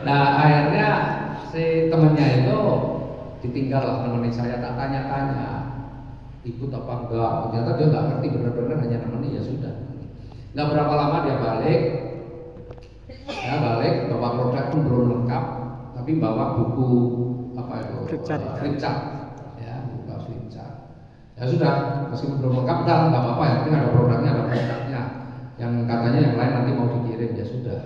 Nah akhirnya si temennya itu ditinggal lah nemenin saya, tak tanya-tanya ikut apa enggak, ternyata dia nggak ngerti benar-benar, hanya nemeni ya sudah. Nggak berapa lama dia balik, bawa produk pun belum lengkap, tapi bawa buku apa itu, flipchart, ya buka flipchart. Ya sudah, meskipun belum lengkap, udah nggak apa-apa, yang penting ada produknya, ada flipchartnya. Yang katanya yang lain nanti mau dikirim, ya sudah.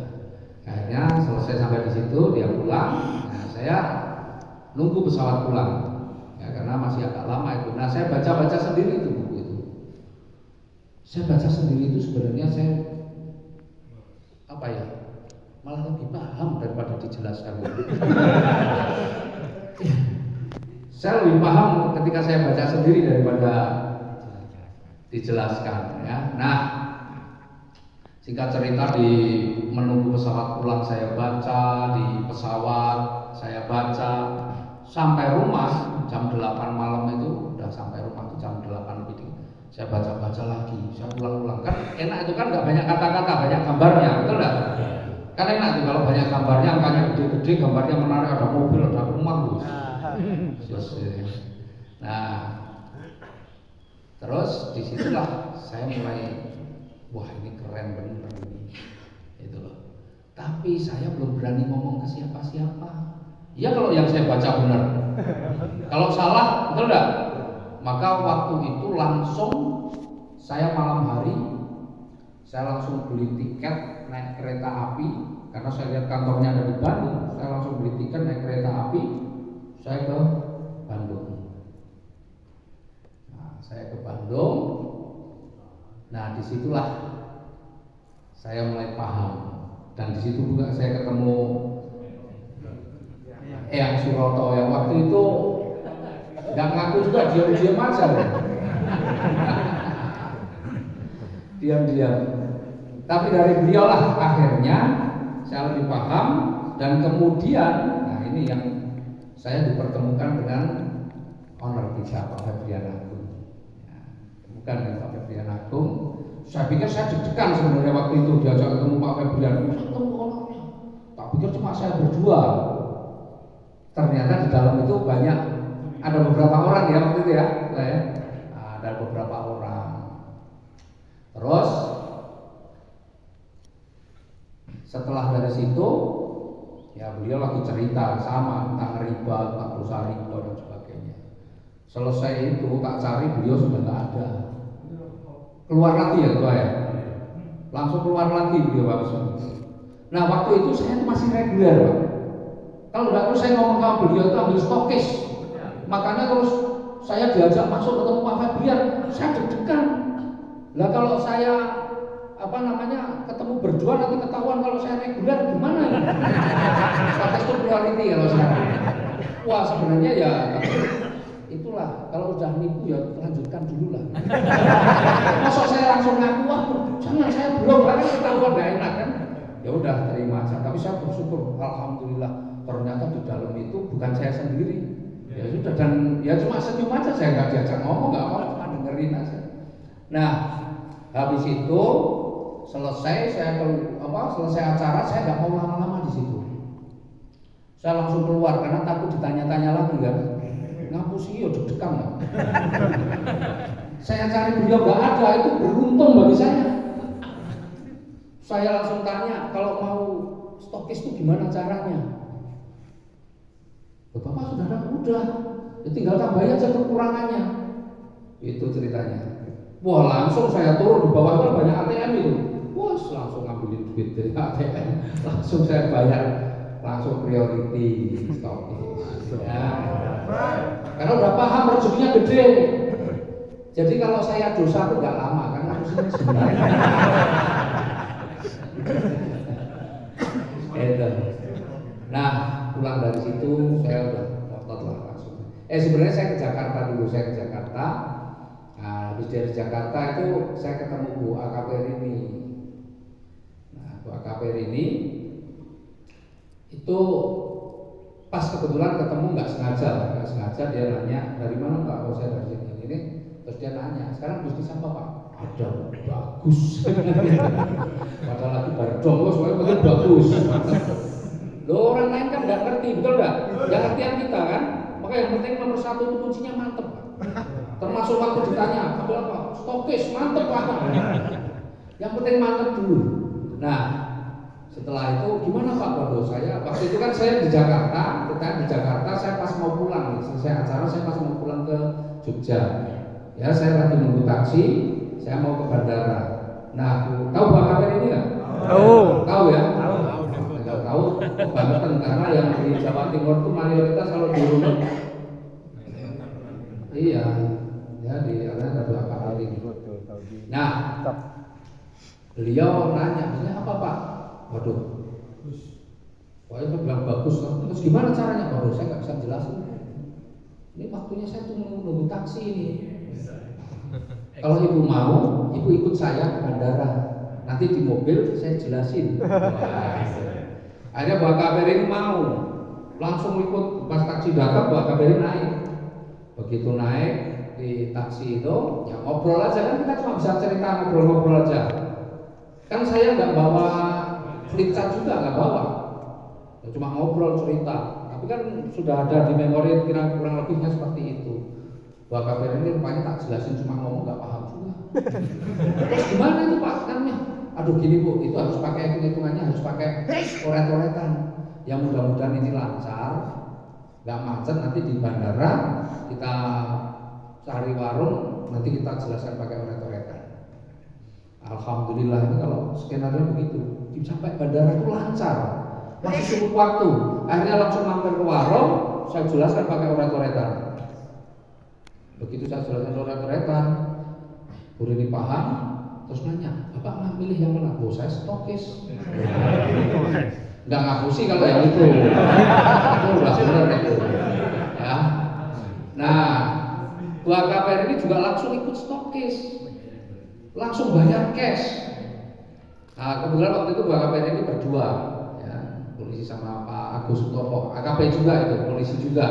Akhirnya selesai sampai di situ, dia pulang. Nah, saya nunggu pesawat pulang, ya karena masih agak lama itu. Nah, saya baca-baca sendiri itu buku itu. Saya baca sendiri itu sebenarnya saya apa ya? Malah lebih paham daripada dijelaskan. Saya lebih paham ketika saya baca sendiri daripada dijelaskan, ya. Nah, singkat cerita, di menunggu pesawat pulang saya baca, di pesawat saya baca, sampai rumah jam 8 malam itu, udah sampai rumah itu jam 8 lebih. Saya baca-baca lagi, saya ulang-ulang. Kan enak itu kan, nggak banyak kata-kata, banyak gambarnya, betul nggak? Kan enak tuh kalau banyak gambarnya, angkanya gede-gede, gambarnya menarik, ada mobil, ada rumah, Nah, terus disitulah saya mulai, wah ini keren bener ini, itu loh. Tapi saya belum berani ngomong ke siapa-siapa. Ya kalau yang saya baca benar, kalau salah, betul enggak? Maka waktu itu langsung saya malam hari, saya langsung beli tiket naik kereta api, karena saya lihat kantornya ada di Bandung. Saya langsung beli tiket naik kereta api, saya ke Bandung. Nah, saya ke Bandung. Nah, disitulah saya mulai paham, dan di situ juga saya ketemu Eyang Suroto yang waktu itu nggak ngaku juga, diam-diam aja, diam-diam. Tapi dari beliau lah akhirnya saya lebih paham, dan kemudian, nah ini yang saya dipertemukan dengan owner kita, Pak Febrian Agung. Ya, bukan dengan Pak Febrian Agung. Saya pikir saya deg-degan sebenarnya waktu itu diajak ketemu Pak Febrian. Ketemu ownernya. Tak pikir cuma saya berdua. Ternyata di dalam itu banyak, ada beberapa orang ya waktu itu ya, ada beberapa orang. Terus setelah dari situ, ya beliau lagi cerita sama tentang riba, tentang perusahaan riba dan sebagainya. Selesai itu tak cari, beliau sudah nggak ada. Keluar lagi ya Ketua ya, langsung keluar lagi beliau langsung. Nah waktu itu saya masih reguler Pak. Kalau nggak terus saya ngomong sama beliau itu ambil stokis. Makanya terus saya diajak masuk ketemu Pak Febrian, saya deg-degan. Lah kalau saya ketemu berdua nanti ketahuan kalau saya reguler gimana ya? Status itu priority kalau sekarang. Wah sebenarnya ya itulah, kalau udah nipu ya lanjutkan dulu lah. Masa saya langsung ngaku, wah jangan, saya belum, kan ketahuan nggak enak kan? Ya udah terima aja. Tapi saya bersyukur, alhamdulillah ternyata di dalam itu bukan saya sendiri. Ya sudah, dan ya cuma senyum aja, saya nggak diajak ngomong, nggak apa, cuma dengerin aja. Nah habis itu selesai selesai acara, saya nggak mau lama-lama di situ. Saya langsung keluar karena takut ditanya-tanya lagi kan. Ngapusi ya deg-degan lah. Saya cari beliau nggak ada, itu beruntung bagi saya. Saya langsung tanya, kalau mau stokis itu gimana caranya? Bapak sudah ada, udah, ya tinggal tambahin aja kekurangannya. Itu ceritanya. Wah langsung saya turun, di bawah kan banyak ATM itu. Wah langsung ngambilin duit dari ATM, langsung saya bayar, langsung priority stokis. Ya. Karena udah paham rezekinya gede. Jadi kalau saya dosa itu nggak lama, karena harusnya sebenarnya. Nah pulang dari situ saya udah ngotot lah langsung. Sebenarnya saya ke Jakarta dulu, Nah, habis dari Jakarta itu saya ketemu Bu AKP Rini. Nah, Bu AKP Rini itu pas kebetulan ketemu nggak sengaja dia nanya, dari mana Pak? Oh saya dari sini ini. Terus dia nanya, sekarang bisnis apa Pak? Ada, bagus. Padahal lagi baru dong, soalnya bagus. Loh orang lain kan nggak ngerti, betul nggak? Yang ngertian kita kan, Maka yang penting nomor satu itu kuncinya mantep, Pak. Termasuk waktu ditanya, ambil apa? Stokis, mantep Pak. Yang penting mantep dulu. Nah, setelah itu gimana Pak? Waduh, saya waktu itu kan saya di Jakarta, saya pas mau pulang, selesai acara saya pas mau pulang ke Jogja. Ya, saya lagi nunggu taksi, saya mau ke bandara. Nah, tahu Pak Kabar ini nggak? Tahu ya? Tahu banget karena yang di Jawa Timur itu mayoritas kalau di rumah. Iya, ya di ada dua Kabar ini. Nah, beliau nanya, ini apa Pak? Waduh, saya bilang bagus. Terus gimana caranya? Waduh, saya nggak bisa jelasin. Ini waktunya saya tuh nunggu taksi ini. Kalau ibu mau, ibu ikut saya ke bandara. Nanti di mobil saya jelasin. Akhirnya Mbak Kabar ini mau, langsung ikut pas taksi datang Mbak Kabar ini naik. Begitu naik di taksi itu, ya ngobrol aja kan kita cuma bisa cerita ngobrol-ngobrol aja. Kan saya nggak bawa flipchart juga nggak bawa, ya, cuma ngobrol cerita. Tapi kan sudah ada di memori kurang lebihnya seperti itu. Mbak Kabar ini rupanya tak jelasin cuma ngomong nggak paham juga. Terus gimana itu Pak? Namanya? Aduh gini Bu, itu harus pakai hitungannya harus pakai coret-coretan. Ya mudah-mudahan ini lancar, nggak macet nanti di bandara kita cari warung nanti kita jelaskan pakai coret-coretan. Alhamdulillah ini kalau skenario begitu, sampai bandara itu lancar, masih cukup waktu. Akhirnya langsung mampir ke warung, saya jelaskan pakai coret-coretan. Begitu saya jelaskan coret-coretan, Bu ini paham, terus nanya, Bapak milih yang mana? Oh saya stokis. Nggak ngaku sih kalau yang itu udah benar itu. Ya. Nah, Dua KPR ini juga langsung ikut stokis, langsung bayar cash. Nah, kebetulan waktu itu Dua KPR ini berdua, ya, polisi sama Pak Agus Sutopo, AKP juga itu, polisi juga.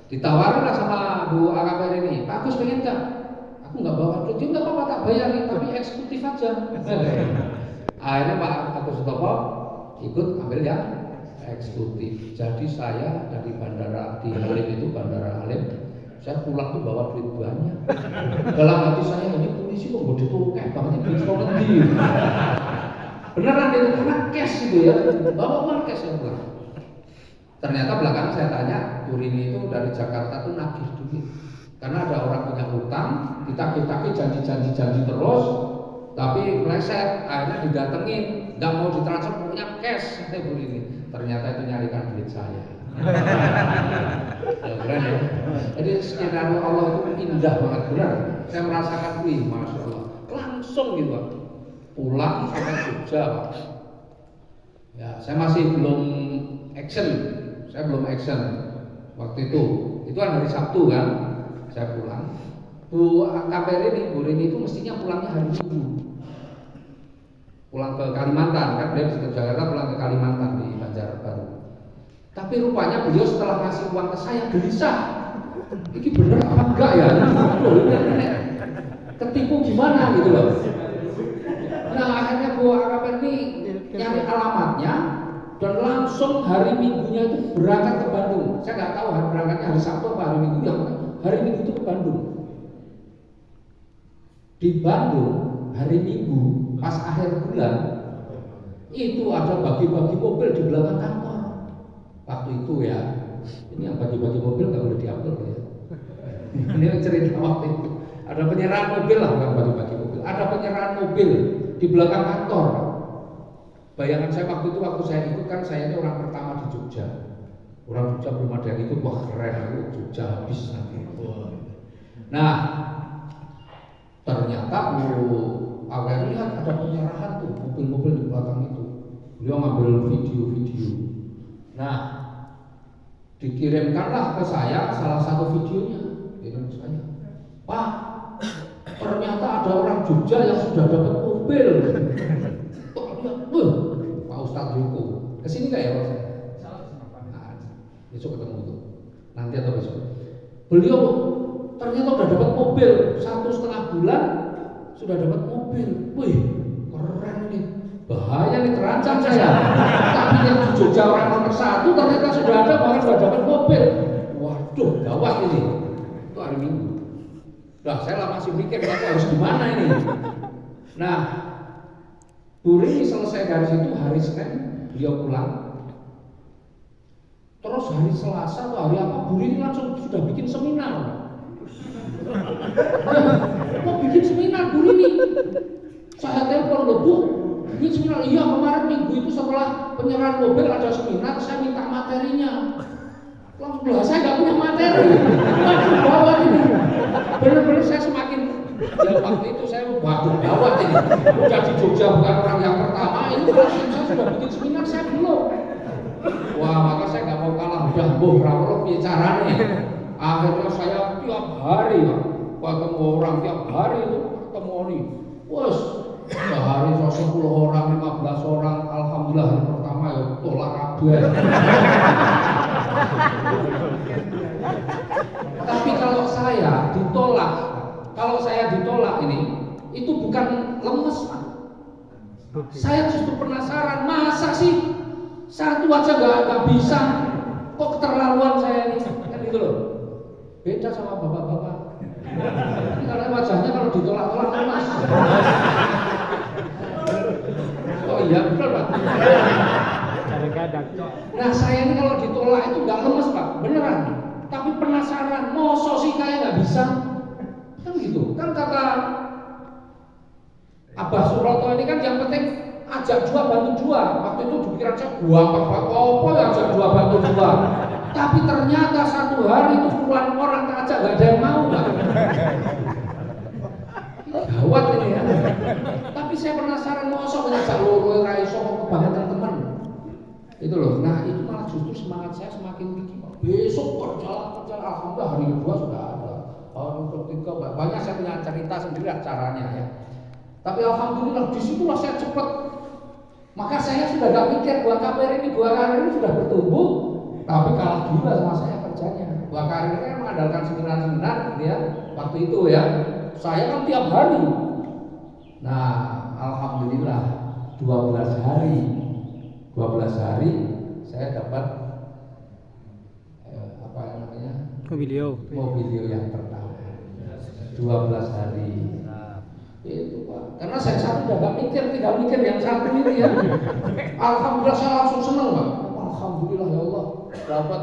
Ditawarin lah sama Bu AKPR ini, Pak Agus pengen nggak? Aku nggak bawa duit, nggak apa-apa tak bayarin, tapi eksekutif aja. Akhirnya Pak Agus Sutopo ikut ambil yang eksekutif. Jadi saya dari bandara di Halim itu, bandara Halim, saya pulang tuh bawa duit banyak. Dalam hati saya ini polisi kok gede tuh kayak banget duit nanti. Beneran itu karena cash gitu ya, bawa uang cash yang pulang. Ternyata belakangan saya tanya, Turini itu dari Jakarta tuh nagih duit. Karena ada orang punya utang, ditagih-tagih janji terus, tapi meleset, akhirnya didatengin, nggak mau ditransfer punya cash, Turini. Ternyata itu nyarikan duit saya. Ya, keren ya. Jadi skenario Allah itu indah banget, benar. Saya merasakan, wih, masya Allah, langsung gitu, Pak. Pulang sampai Jogja, Pak. Ya, saya masih belum action. Waktu itu kan hari Sabtu kan, saya pulang. Bu KPR ini, Bu Rini itu mestinya pulangnya hari Minggu. Pulang ke Kalimantan kan, dia dari Jakarta pulang ke Kalimantan di Banjarbaru. Tapi rupanya beliau setelah ngasih uang ke saya gelisah. Ini bener apa enggak ya? Ini ketipu gimana gitu loh. Nah akhirnya Bu KPR ini nyari alamatnya dan langsung hari Minggunya itu berangkat ke Bandung. Saya nggak tahu berangkatnya hari Sabtu apa hari Minggu, yang hari Minggu itu ke Bandung. Di Bandung hari Minggu pas akhir bulan itu ada bagi-bagi mobil di belakang kantor. Waktu itu ya, ini yang bagi-bagi mobil nggak boleh diambil ya. Ini cerita waktu itu. Ada penyerahan mobil lah, bukan bagi-bagi mobil. Ada penyerahan mobil di belakang kantor. Bayangan saya waktu itu, waktu saya ikut kan, saya ini orang pertama di Jogja. Orang Jogja belum ada yang ikut, wah keren, aku Jogja habis nanti. Nah, ternyata awalnya lihat ada penyerahan tuh mobil-mobil di belakang itu. Beliau ngambil video-video. Nah, dikirimkanlah ke saya salah satu videonya. Kirim ke saya, Pak, ternyata ada orang Jogja yang sudah dapat mobil. Pak Ustadz Joko, kesini nggak ya Pak? Nah, besok ketemu itu, nanti atau besok. Beliau ternyata sudah dapat mobil 1,5 bulan sudah dapat mobil. Wih, keren nih. Bahaya nih, terancam saya. Tapi yang di Jogja orang nomor 1 ternyata sudah ada, bahkan sudah dapat mobil. Waduh, waduh gawat ini. Itu hari Minggu. Nah, saya masih mikir aku harus gimana ini. Nah, Bu Rini selesai dari situ hari Senin, beliau pulang. Terus hari Selasa atau hari apa, Bu Rini langsung sudah bikin seminar. Mau bikin seminar Bu Rini? Saya telepon loh, Bu, bikin seminar. Iya, kemarin minggu itu setelah penyerahan mobil ada seminar, saya minta materinya. Langsung lah, saya nggak punya materi. Waduh, gawat ini. Bener-bener saya semakin, ya waktu itu saya waduh gawat ini. Udah di Jogja bukan orang yang pertama, ini langsung saya sudah bikin seminar, saya belum. Wah, maka saya nggak mau kalah, udah rawuh bicaranya. Akhirnya saya tiap hari ketemu orang, tiap hari itu ketemu nih. Wes, sehari 10 orang, 15 orang, alhamdulillah hari pertama ya tolak kabeh. Tapi kalau saya ditolak ini, itu bukan lemes, Pak. Saya justru penasaran, masa sih satu aja nggak bisa, kok keterlaluan saya ini, kan gitu loh. Beda sama bapak-bapak. Ini karena wajahnya kalau ditolak-tolak lemas. Oh iya, betul Pak. Nah saya ini kalau ditolak itu nggak lemes Pak, beneran. Tapi penasaran, mosok sih kayak nggak bisa, kan gitu. Kan kata Abah Suroto ini kan yang penting ajak dua bantu dua. Waktu itu di pikiran saya gua apa ya ajak dua bantu dua. Tapi ternyata satu hari itu puluhan orang tak ajak nggak ada yang mau Pak. Gawat ini ya. Tapi saya penasaran mosok ngajak loro ora iso kebangetan teman. Itu loh. Nah itu malah justru semangat saya semakin tinggi. Besok berjalan alhamdulillah hari kedua sudah ada. Hari ketiga banyak saya punya cerita sendiri caranya ya. Tapi alhamdulillah disitulah saya cepat. Maka saya sudah gak mikir dua karir ini sudah bertumbuh, tapi kalah gila sama saya kerjanya. Dua karir ini kan mengandalkan seminar-seminar gitu ya. Waktu itu ya, saya kan tiap hari. Nah, alhamdulillah 12 hari saya dapat apa namanya? Mobilio yang pertama. 12 hari. Itu Pak. Karena saya satu udah gak mikir, tinggal mikir yang satu ini ya. Alhamdulillah saya langsung senang Pak. Alhamdulillah ya Allah dapat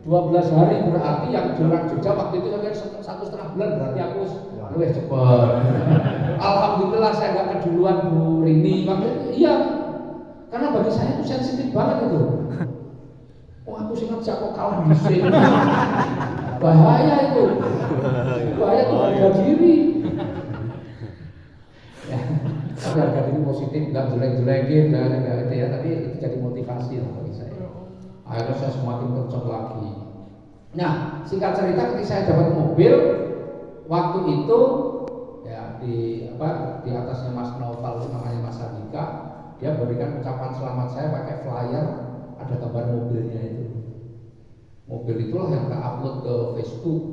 12 hari, berarti yang di orang Jogja waktu itu sampai 1,5 bulan, berarti aku lebih cepat. Alhamdulillah saya gak keduluan Bu Rini waktu itu. Iya, karena bagi saya itu sensitif banget itu. Oh aku ingat kok kalah di sini. Bahaya itu. Bahaya itu harga diri. Ya, tapi harga diri positif, nggak jelek-jelekin, nggak itu ya. Tapi itu jadi motivasi lah bagi saya. Akhirnya saya semakin kencang lagi. Nah, singkat cerita, ketika saya dapat mobil waktu itu ya di atasnya Mas Naufal namanya Mas Andika, dia berikan ucapan selamat saya pakai flyer, ada gambar mobilnya itu. Mobil itulah yang kita upload ke Facebook.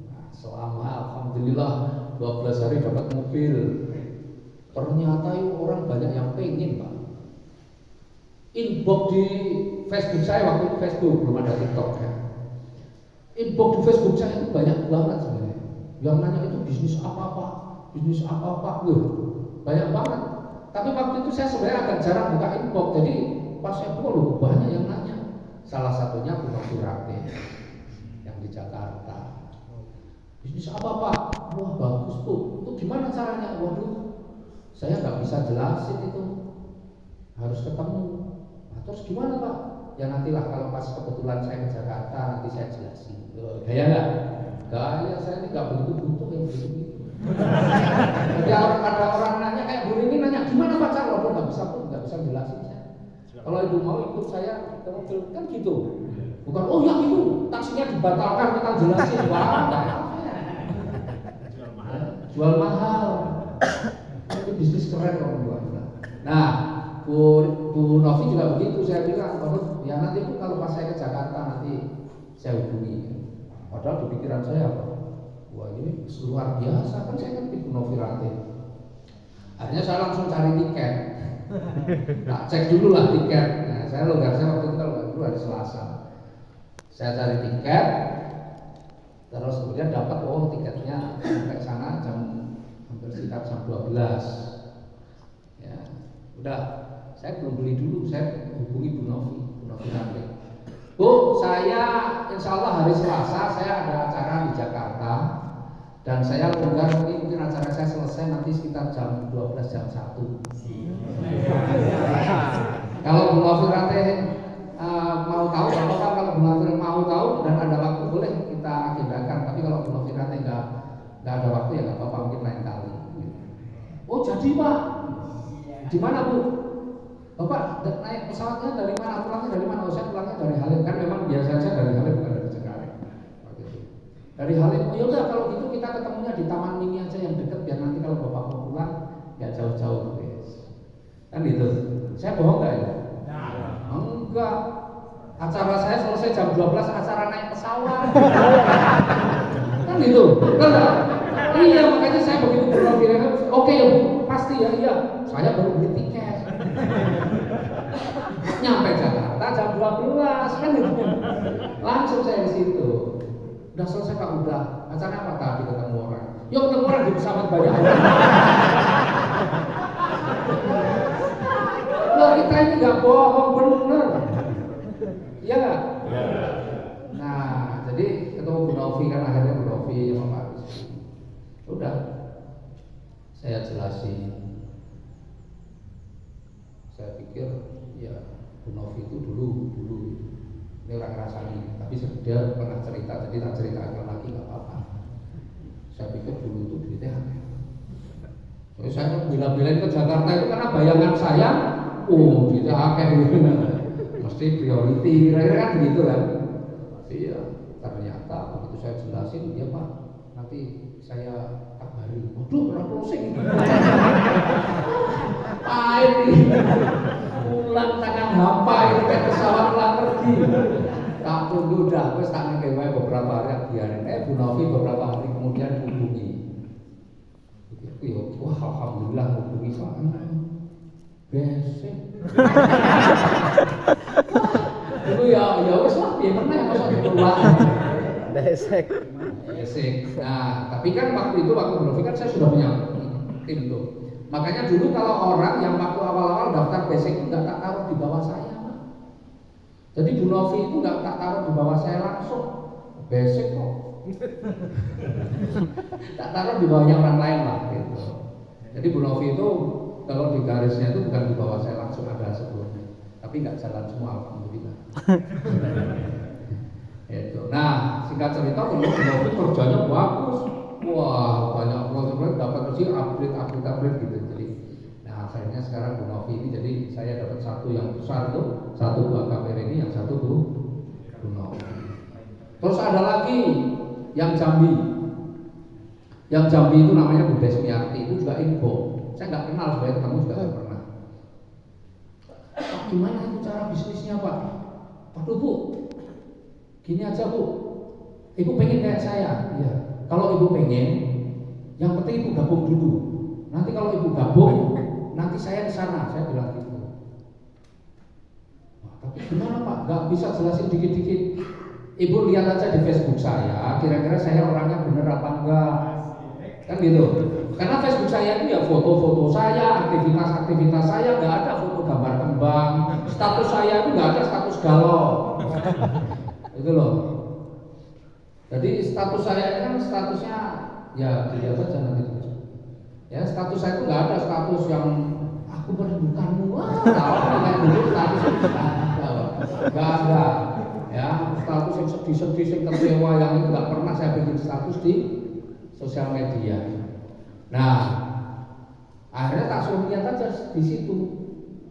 Nah, selama alhamdulillah 12 hari dapat mobil. Ternyata orang banyak yang pengen Pak. Inbox di Facebook saya waktu itu Facebook belum ada TikTok ya. Inbox di Facebook saya itu banyak banget sebenarnya. Yang nanya itu bisnis apa, loh banyak banget. Tapi waktu itu saya sebenarnya agak jarang buka inbox. Jadi pas saya buka loh banyak yang nanya. Salah satunya Bu Surate yang di Jakarta. Bisnis apa Pak? Wah bagus Bu. Itu gimana caranya? Waduh, saya nggak bisa jelasin itu. Harus ketemu. Nah, terus gimana Pak? Ya nantilah kalau pas kebetulan saya ke Jakarta nanti saya jelasin. Gaya nggak? Gaya saya ini nggak butuh yang begitu. Jadi ada orang nanya kayak Bu ini nanya gimana Pak cara? Waduh nggak bisa jelasin saya. Kalau ibu mau ikut saya ke mobil kan gitu. Bukan oh ya gitu taksinya dibatalkan kita jelasin. Wah jual mahal. Itu bisnis keren orang jual. Nah Bu Novi juga begitu, saya bilang waduh ya nanti Bu kalau pas saya ke Jakarta nanti saya hubungi. Padahal di pikiran saya wah ini luar biasa kan saya kan Bu Novi Rante. Akhirnya saya langsung cari tiket. Tak cek dulu lah tiket. Nah, saya longgar, saya waktu itu kalau dulu hari Selasa. Saya cari tiket, Terus kemudian dapat tiketnya sampai sana hampir sekitar jam 12. Ya, udah, saya belum beli dulu, saya hubungi Bu Novi nanti. Bu, saya insya Allah hari Selasa saya ada acara di Jakarta dan saya longgar, mungkin acara saya selesai nanti sekitar jam 12 jam 1. Kalau Bu Novi nanti mau tahu, kalau Bu Novi mau tahu dan ada waktu boleh kita agendakan. Tapi kalau Bu Novi nanti nggak ada waktu ya nggak apa-apa, mungkin lain kali. Oh jadi Pak, di mana Bu? Bapak naik pesawatnya dari mana? Pulangnya dari mana? Oh saya pulangnya dari Halim. Kan memang biasa saja dari Halim, bukan dari Cengkareng. Dari Halim. Oh yaudah kalau gitu kita ketemunya di Taman Mini aja yang dekat, biar nanti kalau Bapak mau pulang nggak jauh-jauh. Kan gitu. Saya bohong nggak ya? Enggak. Acara saya selesai jam 12, acara naik pesawat. Kan gitu. Enggak. Iya, makanya saya begitu bilang, oke ya Bu, pasti ya, iya. Saya baru beli tiket. Nyampe Jakarta jam 12 kan gitu. Langsung saya di situ. Udah selesai Pak, udah. Acara apa tadi ketemu orang? Yuk ketemu orang di pesawat banyak orang. Loh, kita ini nggak bohong, bener. Iya nggak? Ya. Nah, jadi ketemu Bu Novi kan, akhirnya Bu Novi sama Pak Rizky. Udah, saya jelasin. Saya pikir ya Bu Novi itu dulu ini orang rasanya, tapi dia pernah cerita, jadi tak ceritakan lagi nggak apa-apa. Saya pikir dulu itu duitnya apa? Soalnya saya bilang-bilang ke Jakarta itu karena bayangan saya, duitnya akeh, mesti priority, kira-kira kan begitu kan? Iya, ternyata begitu saya jelasin, ya Pak, nanti saya kabari. Waduh, orang closing. Ini pulang tangan hampa ini kan pesawat pulang pergi. Tak tunggu dah, wes tak ngekewai beberapa hari biarin. Bu Novi beberapa hari kemudian hubungi. Wah alhamdulillah hubungi Pak. Besek. Itu ya wes lah, biar mana yang masuk pulang. Besek. Nah, tapi kan waktu Bu Novi kan saya sudah punya tim tuh. Makanya dulu kalau orang yang waktu awal-awal daftar basic itu nggak tak taruh di bawah saya, Pak. Jadi Bu Novi itu nggak tak taruh di bawah saya langsung, basic kok. Tak taruh di bawahnya orang lain lah, gitu. Jadi Bu Novi itu kalau di garisnya itu bukan di bawah saya langsung, ada sebelumnya, tapi nggak jalan semua, alhamdulillah. Itu. Nah, singkat cerita, Bu Novi kerjanya bagus. Wah, banyak proyek dapat sih upgrade gitu. Jadi, nah akhirnya sekarang Bu Novi ini, jadi saya dapat satu yang besar tuh, satu buat KPR ini, yang satu Bu Novi. Terus ada lagi yang Jambi. Yang Jambi itu namanya Bu Desmiarti, itu juga info. Saya nggak kenal, supaya ketemu juga nggak pernah. Pak, gimana itu cara bisnisnya Pak? Waduh Bu, gini aja Bu, Ibu pengen kayak saya, iya. Kalau Ibu pengen, yang penting Ibu gabung dulu. Nanti kalau Ibu gabung, nanti saya di sana. Saya bilang gitu. Wah, tapi gimana Pak? Gak bisa jelasin dikit-dikit. Ibu lihat aja di Facebook saya, kira-kira saya orangnya bener apa enggak? Kan gitu. Karena Facebook saya itu ya foto-foto saya, aktivitas saya, nggak ada foto gambar kembang. Status saya itu nggak ada status galau. Itu loh. Jadi status saya ini kan statusnya ya dilihat saja nanti. Ya status saya itu nggak ada status yang aku merindukanmu. Tahu kayak dulu status nggak ada. Ya status yang sedih-sedih, yang kecewa, yang itu nggak pernah saya bikin status di sosial media. Nah akhirnya tak suruh lihat aja di situ.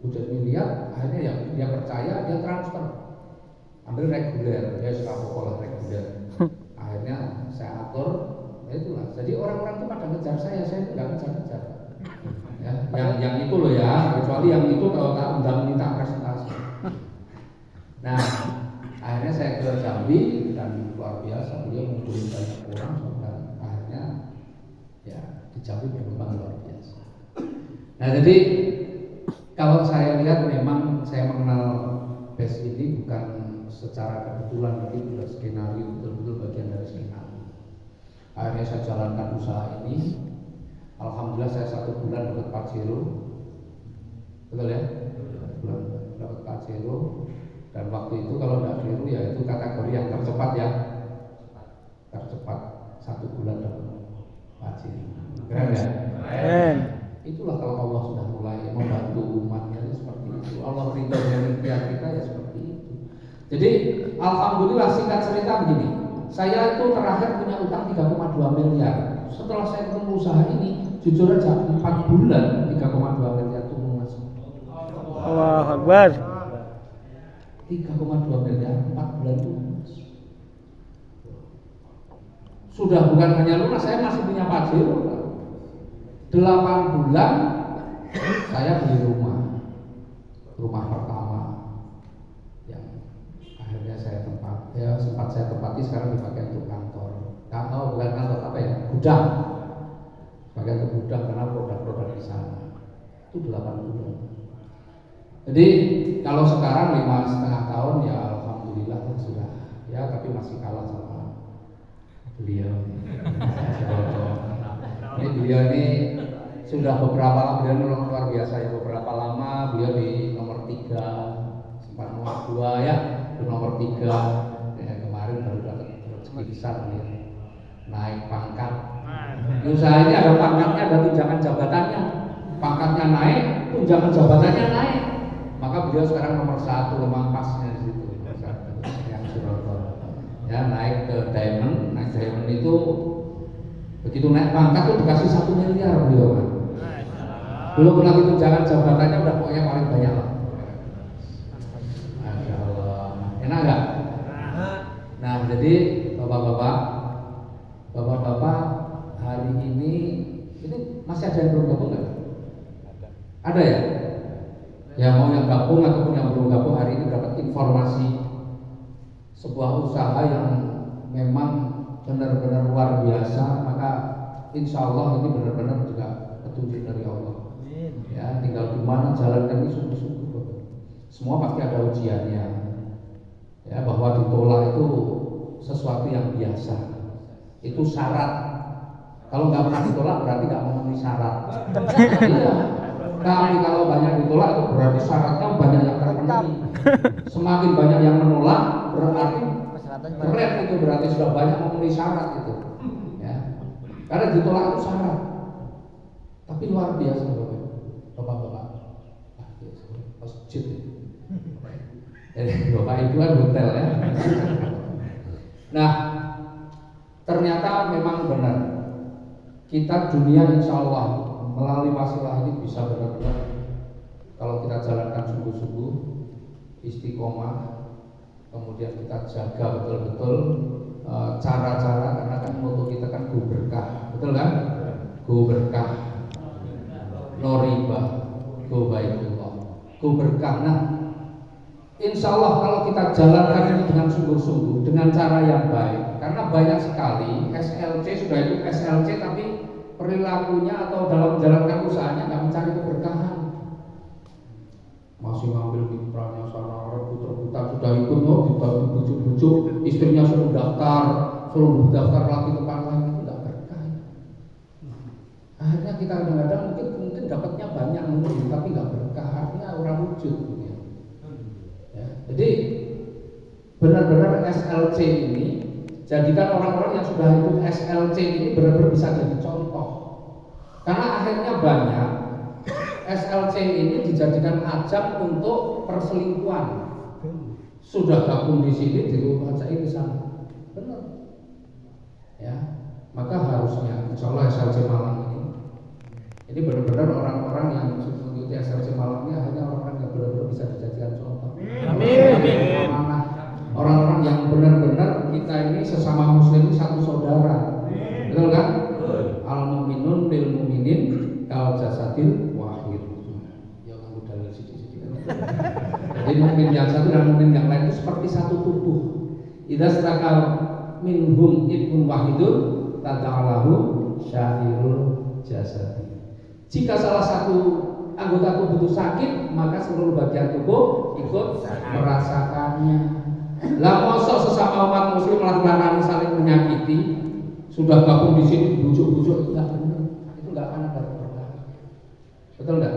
Udah dilihat, akhirnya ya dia percaya, dia transfer, ambil reguler, dia suka pola reguler. Akhirnya saya atur, ya itulah. Jadi orang-orang itu pada ngejar saya itu nggak ngejar-ngejar. Ya, yang itu loh ya, kecuali yang itu kalau tak undang minta presentasi. Nah, akhirnya saya ke Jambi dan luar biasa, dia mengumpulin banyak orang dan akhirnya ya di Jambi berkembang luar biasa. Nah, jadi kalau saya lihat memang saya mengenal BES ini bukan secara kebetulan, tapi sudah skenario, betul-betul bagian dari skenario. Akhirnya saya jalankan usaha ini. Alhamdulillah saya 1 bulan dapat Pajero. Betul ya? Bulan dapat Pajero. Dan waktu itu kalau tidak keliru ya itu kategori yang tercepat ya. Tercepat 1 bulan dapat Pajero. Keren ya? Keren. Itulah kalau Allah sudah mulai membantu umatnya ya seperti itu. Allah ridho dengan impian kita ya seperti itu. Jadi alhamdulillah singkat cerita begini. Saya itu terakhir punya utang 3,2 miliar. Setelah saya ketemu usaha ini, jujur aja 4 bulan 3,2 miliar turun mas. Allahu Akbar. 3,2 miliar 4 bulan turun mas. Sudah bukan hanya lunas, saya masih punya Pajero. 8 bulan saya beli rumah pertama yang akhirnya sempat saya tempati, sekarang dipakai untuk kantor. Bukan kantor, apa ya? Gudang. Pakai untuk gudang karena produk-produk di sana. Itu 8 bulan. Jadi kalau sekarang 5,5 tahun ya alhamdulillah sudah ya, tapi masih kalah sama beliau. Ini beliau ini sudah beberapa lama, beliau luar biasa ya, beberapa lama beliau di nomor 3, sempat nomor 2 ya, di nomor 3 ya, kemarin baru dapat rezeki besar beliau, naik pangkat. Di usaha ini ada pangkatnya, ada tunjangan jabatannya, pangkatnya naik, tunjangan jabatannya naik, maka beliau sekarang nomor 1, memang pasnya di situ, yang Surabaya ya, naik ke diamond. Naik diamond itu begitu naik pangkat tuh dikasih 1 miliar beliau kan. Belum lagi tunjangan jabatannya udah pokoknya paling banyak lah. Masya Allah, enak nggak? Nah jadi bapak-bapak hari ini masih ada yang belum gabung nggak? Ada ya? Ya mau yang gabung ataupun yang belum gabung hari ini dapat informasi sebuah usaha yang memang benar-benar luar biasa, maka insya Allah ini benar-benar juga petunjuk dari Allah. Ya, tinggal di mana jalankan ini sungguh-sungguh. Semua pasti ada ujiannya. Ya, bahwa ditolak itu sesuatu yang biasa. Itu syarat. Kalau nggak pernah ditolak berarti nggak memenuhi syarat. Iya. Tapi kalau banyak ditolak itu berarti syaratnya banyak yang terpenuhi. Semakin banyak yang menolak berarti keren, itu berarti sudah banyak memenuhi syarat itu. Ya. Karena ditolak itu syarat. Tapi luar biasa bapak-bapak. Masjid. Jadi bapak ibu kan hotel ya. Nah, ternyata memang benar. Kita dunia insya Allah melalui wasilah ini bisa benar-benar kalau kita jalankan sungguh-sungguh, istiqomah, kemudian kita jaga betul-betul cara-cara, karena kan moto kita kan go berkah, betul kan? Go berkah, no riba, go baitullah, go berkah. Nah, insya Allah kalau kita jalankan ini dengan sungguh-sungguh, dengan cara yang baik, karena banyak sekali SLC sudah itu SLC tapi perilakunya atau dalam menjalankan usahanya nggak mencari keberkahan, masih ngambil mitranya sana, rebut-rebutan, sudah ikut dibujuk-bujuk, istrinya suruh daftar lagi tempat lain, itu nggak berkah. Akhirnya kita kadang-kadang mungkin dapatnya banyak tapi nggak berkah, artinya orang wujud. Ya, jadi benar-benar SLC ini jadikan orang-orang yang sudah ikut SLC ini benar-benar bisa jadi contoh. Karena akhirnya banyak SLC ini dijadikan ajang untuk perselingkuhan. Sudah gabung di sini, di rumah saya di sana. Benar. Ya, maka harusnya insya Allah SLC Malang ini benar-benar orang-orang yang mengikuti SLC Malang ini akhirnya orang-orang yang benar-benar bisa dijadikan contoh. Amin. Orang-orang yang benar-benar kita ini sesama muslim satu saudara. Betul kan? Al mu'minun lil mu'minin kal jasadil wahid. Ya kamu dalil sedikit-sedikit. Jadi mukmin yang satu dan mukmin yang lain itu seperti satu tubuh. Idza stakal minhum ibn wahidun tada'alahu syahirul jasadi. Jika salah satu anggota tubuh itu sakit, maka seluruh bagian tubuh ikut merasakannya. Lah mosok sesama umat muslim lakukan saling menyakiti, sudah gabung di sini bujuk-bujuk itu nggak benar, itu nggak akan ada berkah. Betul nggak?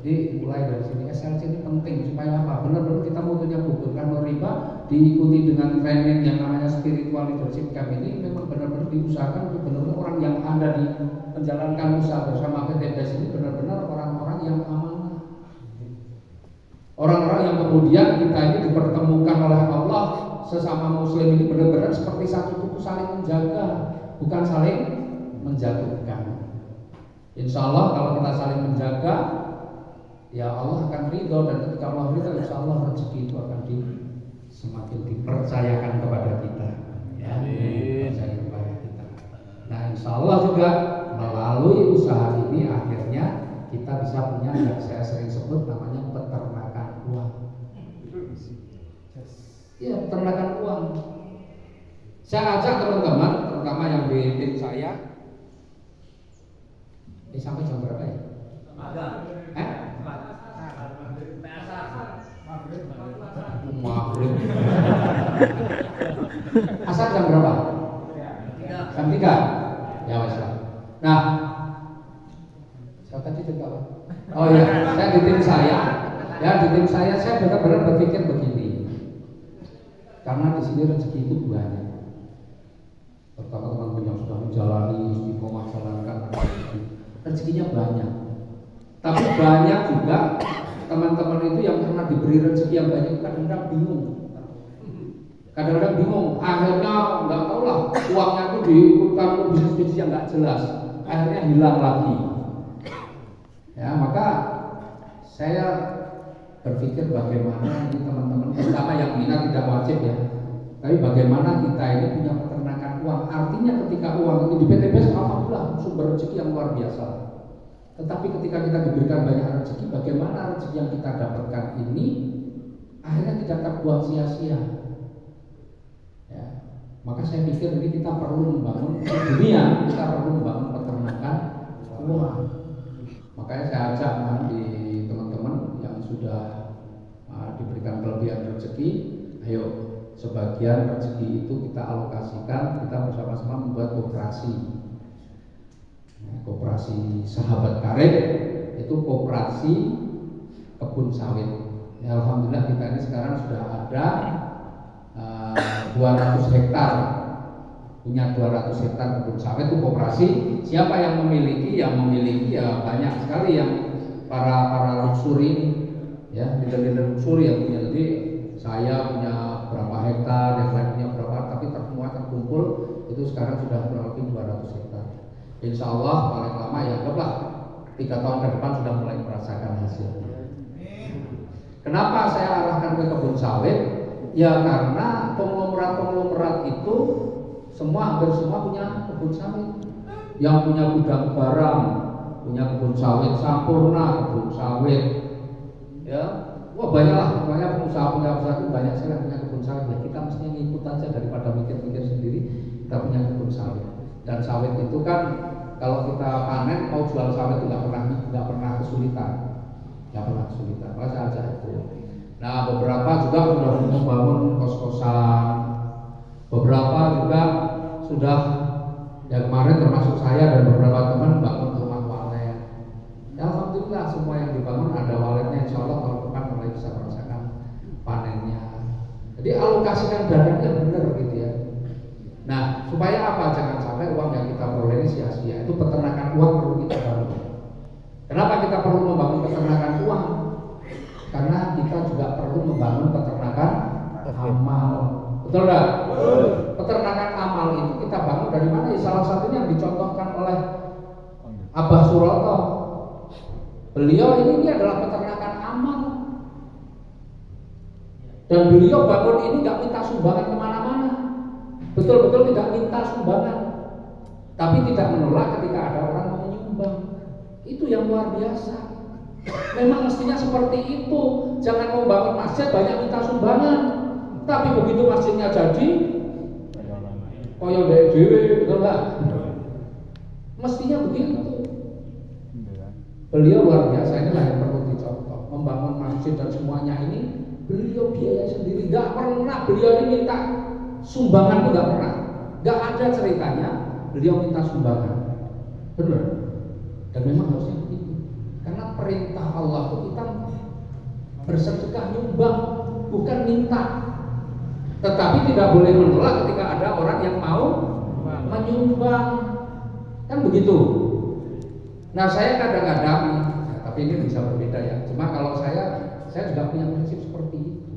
Jadi mulai dari sini SLC ini penting supaya apa? Benar-benar kita mutunya gugurkan riba, diikuti dengan training yang namanya spiritual leadership camp ini memang benar-benar diusahakan untuk benar-benar orang yang ada di menjalankan usaha bersama PTBS ini benar-benar orang-orang yang amanah. Orang-orang yang kemudian kita ini dipertemukan oleh Allah sesama muslim ini benar-benar seperti satu tubuh saling menjaga, bukan saling menjatuhkan. Insya Allah kalau kita saling menjaga, ya Allah akan ridho, dan ketika Allah ridho, insya Allah rezeki itu akan semakin dipercayakan kepada kita. Ya, dipercayakan kepada kita. Nah, insya Allah juga melalui usaha ini akhirnya kita bisa punya yang saya sering sebut namanya peternakan uang. Ya, peternakan uang. Saya ajak teman-teman, terutama yang di tim saya. Sampai jam berapa ya? Maghrib. Asar jam berapa? Jam 3. Ya wes. Nah, saya tadi juga. Oh ya, saya di tim saya. Ya, di tim saya benar-benar berpikir begini. Karena di sini rezeki itu banyak. Pertama teman-teman yang sudah menjalani istiqomah jalankan rezekinya banyak. Tapi banyak juga teman-teman itu yang karena diberi rezeki yang banyak kadang-kadang bingung. Kadang-kadang bingung, akhirnya nggak tahu lah uangnya itu diikutkan ke bisnis-bisnis yang nggak jelas, akhirnya hilang lagi. Ya, maka saya berpikir bagaimana ini teman-teman, terutama yang minat tidak wajib ya, tapi bagaimana kita ini punya peternakan uang. Artinya ketika uang itu di PTBS alhamdulillah sumber rezeki yang luar biasa. Tetapi ketika kita diberikan banyak rezeki, bagaimana rezeki yang kita dapatkan ini akhirnya tidak terbuang sia-sia. Ya, maka saya pikir ini kita perlu membangun dunia, kita perlu membangun peternakan uang. Makanya saya ajak di teman-teman yang sudah diberikan kelebihan rezeki, ayo sebagian rezeki itu kita alokasikan, kita bersama-sama membuat koperasi. Koperasi sahabat karib itu koperasi kebun sawit. Ya, alhamdulillah kita ini sekarang sudah ada 200 hektar, punya 200 hektar kebun sawit itu koperasi. Siapa yang memiliki? Yang memiliki ya banyak sekali yang para luxury ini, ya leader-leader luxury yang punya. Jadi saya punya berapa hektar, yang lain punya berapa, tapi semua terkumpul itu sekarang sudah kurang lebih 200 hektar. Insya Allah paling lama ya anggaplah 3 tahun ke depan sudah mulai merasakan hasilnya. Kenapa saya arahkan ke kebun sawit? Ya karena konglomerat itu hampir semua punya kebun sawit. Yang punya gudang garam, punya kebun sawit Sampurna, kebun sawit. Ya, wah banyak lah, pokoknya pengusaha-pengusaha itu banyak sekali punya kebun sawit. Ya kita mestinya ngikut aja daripada mikir-mikir sendiri. Kita punya kebun sawit. Dan sawit itu kan kalau kita panen mau jual sawit itu nggak pernah kesulitan, Maka saya ajak itu. Nah beberapa juga sudah membangun kos-kosan, beberapa juga sudah ya kemarin termasuk saya dan beberapa teman bangun rumah walet. Ya alhamdulillah semua yang dibangun ada waletnya, insya Allah tahun depan mulai bisa merasakan panennya. Jadi alokasikan dananya benar gitu ya. Nah, supaya apa? Jangan sampai uang yang kita peroleh ini sia-sia. Itu peternakan uang perlu kita bangun. Kenapa kita perlu membangun peternakan uang? Karena kita juga perlu membangun peternakan amal. Betul nggak? Peternakan amal itu kita bangun dari mana? Salah satunya yang dicontohkan oleh Abah Suroto. Beliau ini adalah peternakan amal. Dan beliau bangun ini nggak minta sumbangan kemana-mana. Betul-betul tidak minta sumbangan, tapi tidak menolak ketika ada orang mau menyumbang. Itu yang luar biasa. Memang mestinya seperti itu. Jangan membangun masjid banyak minta sumbangan, tapi begitu masjidnya jadi, koyo dewe, betul nggak? Mestinya begitu. Beliau luar biasa, inilah yang perlu dicontoh. Membangun masjid dan semuanya ini beliau biaya sendiri, nggak pernah beliau ini minta sumbangan itu nggak pernah. Nggak ada ceritanya beliau minta sumbangan. Benar. Dan memang harusnya begitu. Karena perintah Allah itu kita bersedekah nyumbang, bukan minta. Tetapi tidak boleh menolak ketika ada orang yang mau menyumbang. Kan begitu. Nah, saya kadang-kadang, ya, tapi ini bisa berbeda ya. Cuma kalau saya juga punya prinsip seperti itu.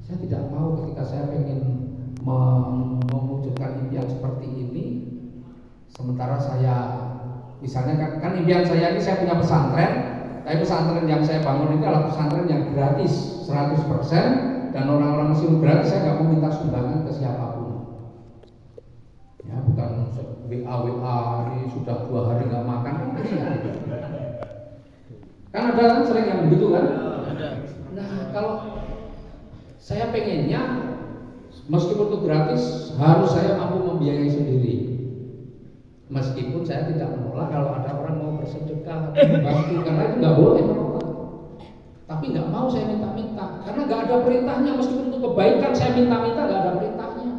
Saya tidak mau ketika saya ingin mewujudkan impian seperti ini, sementara saya misalnya kan impian saya ini saya punya pesantren, tapi pesantren yang saya bangun ini adalah pesantren yang gratis 100%, dan orang-orang Muslim gratis. Saya nggak mau minta sumbangan ke siapapun. Ya, bukan WA ini sudah 2 hari nggak makan kan kan ada kan sering yang begitu kan. Nah, kalau saya pengennya meskipun itu gratis harus saya mampu membiayai sendiri. Meskipun saya tidak menolak kalau ada orang mau bersedekah atau membantu, karena itu nggak boleh menolak. Tapi nggak mau saya minta-minta, karena nggak ada perintahnya. Meskipun untuk kebaikan saya minta-minta, nggak ada perintahnya.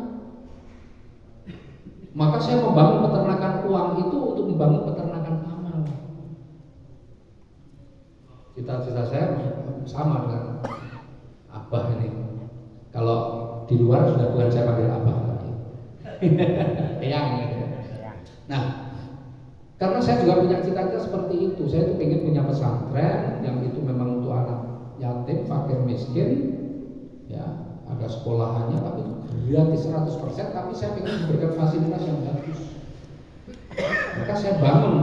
Maka saya membangun peternakan uang itu untuk membangun peternakan amal. Cita-cita saya sama dengan Abah ini. Kalau di luar sudah bukan saya panggil Abah lagi. Eyang gitu. Nah, karena saya juga punya cita-cita seperti itu. Saya tuh pengen punya pesantren yang itu memang untuk anak yatim, fakir, miskin, ya ada sekolahannya, tapi gratis 100%. Tapi saya pengen memberikan fasilitas yang bagus. Maka saya bangun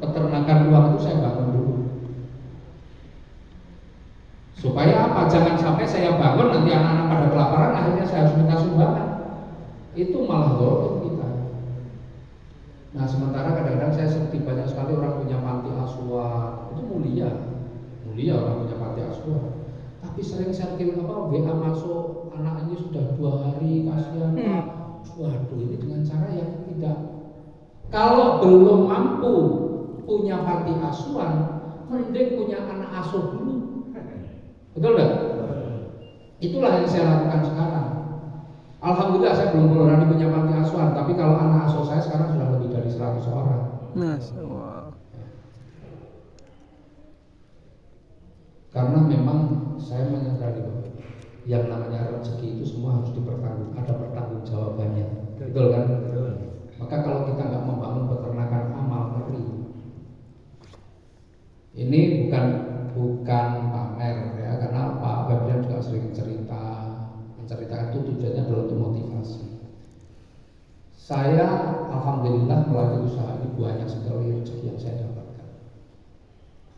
peternakan uang itu, saya bangun dulu. Supaya apa? Jangan sampai saya bangun nanti anak-anak pada kelaparan, akhirnya saya harus minta sumbangan. Itu malah dolim kita. Nah, sementara kadang-kadang saya sedih, banyak sekali orang punya panti asuhan. Itu mulia orang punya panti asuhan. Tapi sering WA masuk, anak ini sudah 2 hari, kasihan Pak. Waduh, ini dengan cara yang tidak. Kalau belum mampu punya panti asuhan, mending punya anak asuh dulu. Betul nggak? Itulah yang saya lakukan sekarang. Alhamdulillah saya belum berani punya panti asuhan, tapi kalau anak asuh saya sekarang sudah lebih dari 100 orang. Masya Allah. Karena memang saya menyadari yang namanya rezeki itu semua harus ada pertanggungjawabannya. Betul kan? Betul. Maka kalau kita nggak membangun peternakan amal, ngeri. Ini bukan pamer ya, karena Pak Febrian juga sering menceritakan itu tujuannya adalah untuk motivasi. Saya alhamdulillah melalui usaha ini banyak sekali rezeki yang saya dapatkan.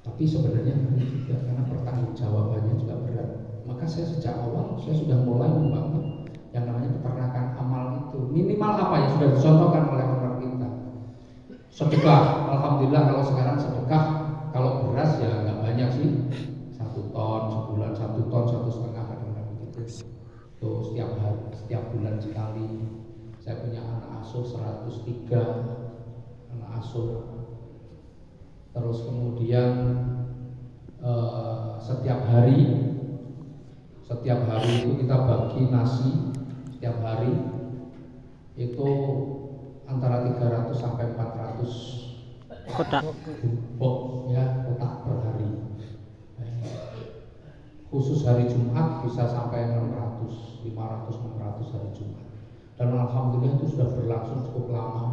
Tapi sebenarnya ini juga karena pertanggungjawabannya juga berat. Maka saya sejak awal saya sudah mulai membangun yang namanya peternakan amal itu. Minimal apa yang sudah dicontohkan oleh orang kita. Sedekah, alhamdulillah kalau sekarang sedekah, kalau beras ya nggak banyak sih, 1 ton sebulan, 1 ton 1,5 kadang-kadang begitu. Tuh setiap bulan sekali. Saya punya anak asuh 103 anak asuh. Terus kemudian setiap hari itu kita bagi nasi setiap hari itu antara 300 sampai 400 Kotak. kotak per hari. Khusus hari Jumat bisa sampai 500, 600 hari Jumat. Dan alhamdulillah itu sudah berlangsung cukup lama,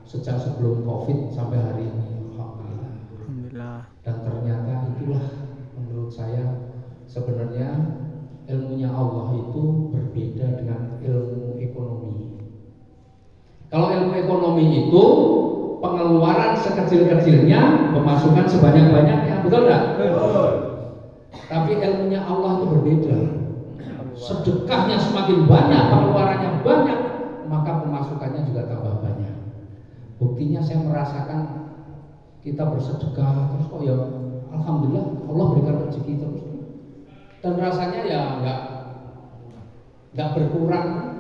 sejak sebelum Covid sampai hari ini, alhamdulillah. Dan ternyata itulah menurut saya sebenarnya ilmunya Allah itu berbeda dengan ilmu ekonomi. Kalau ilmu ekonomi itu pengeluaran sekecil-kecilnya, pemasukan sebanyak-banyaknya, betul enggak? Betul. Tapi ilmunya Allah itu berbeda. Sedekahnya semakin banyak, pengeluarannya banyak, maka pemasukannya juga tambah banyak. Buktinya saya merasakan kita bersedekah terus kok ya alhamdulillah Allah berikan rezeki terus. Dan rasanya ya enggak berkurang.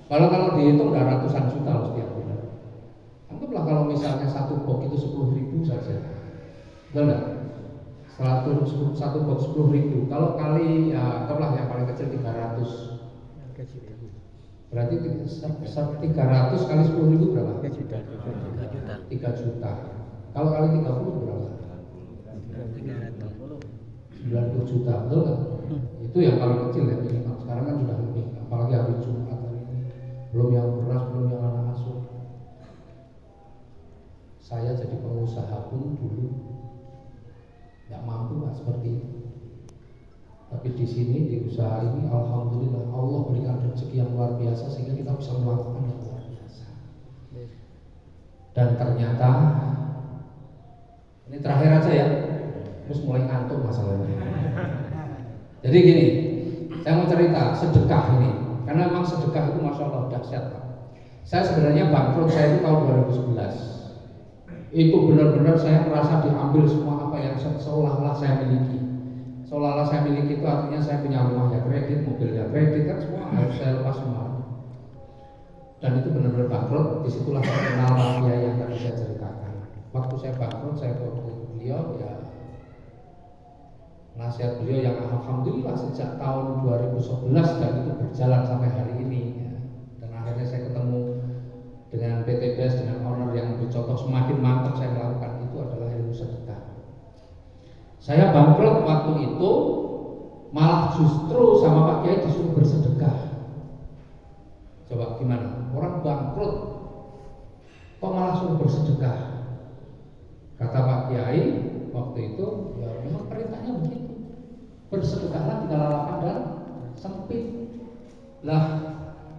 Kalau dihitung udah ratusan juta loh setiap bulan. Anggaplah kalau misalnya satu box itu 10.000 saja. Betul enggak? Satu box 10.000. Kalau kali ya anggaplah yang paling kecil 300. Berarti 300 kali 10.000 berapa? 3 juta. 3 juta. Kalau kali 30 berapa? 90 juta, betul nggak? Itu yang paling kecil ya minimal. Sekarang kan sudah lebih, apalagi hari Jumat hari ini. Belum yang beras, belum yang anak asuh. Saya jadi pengusaha pun dulu nggak mampu Pak seperti itu. Tapi di sini di usaha ini alhamdulillah Allah berikan rezeki yang luar biasa sehingga kita bisa melakukan yang luar biasa. Dan ternyata ini terakhir aja ya, terus mulai ngantuk masalahnya. Jadi gini, saya mau cerita sedekah ini, karena memang sedekah itu masya Allah dahsyat Pak. Saya sebenarnya bangkrut saya itu tahun 2011. Itu benar-benar saya merasa diambil semua apa yang seolah-olah saya miliki. Seolah-olah saya miliki itu artinya saya punya rumah ya kredit, mobil ya kredit, kan semua harus saya lepas semua. Dan itu benar-benar bangkrut. Disitulah saya kenal mafia yang tadi saya ceritakan. Waktu saya bangkrut, saya ke beliau ya, nasihat beliau yang alhamdulillah sejak tahun 2011 dan itu berjalan sampai hari ini ya. Dan akhirnya saya ketemu dengan PTBS, dengan owner yang bercontoh semakin mantap saya melakukan itu adalah ilmu sedekah. Saya bangkrut waktu itu malah justru sama Pak Kiai disuruh bersedekah. Coba gimana? Orang bangkrut kok malah suruh bersedekah? Kata Pak Kiai waktu itu, ya memang perintahnya begitu. Bersedekahlah di kala lapang dan sempit. Lah,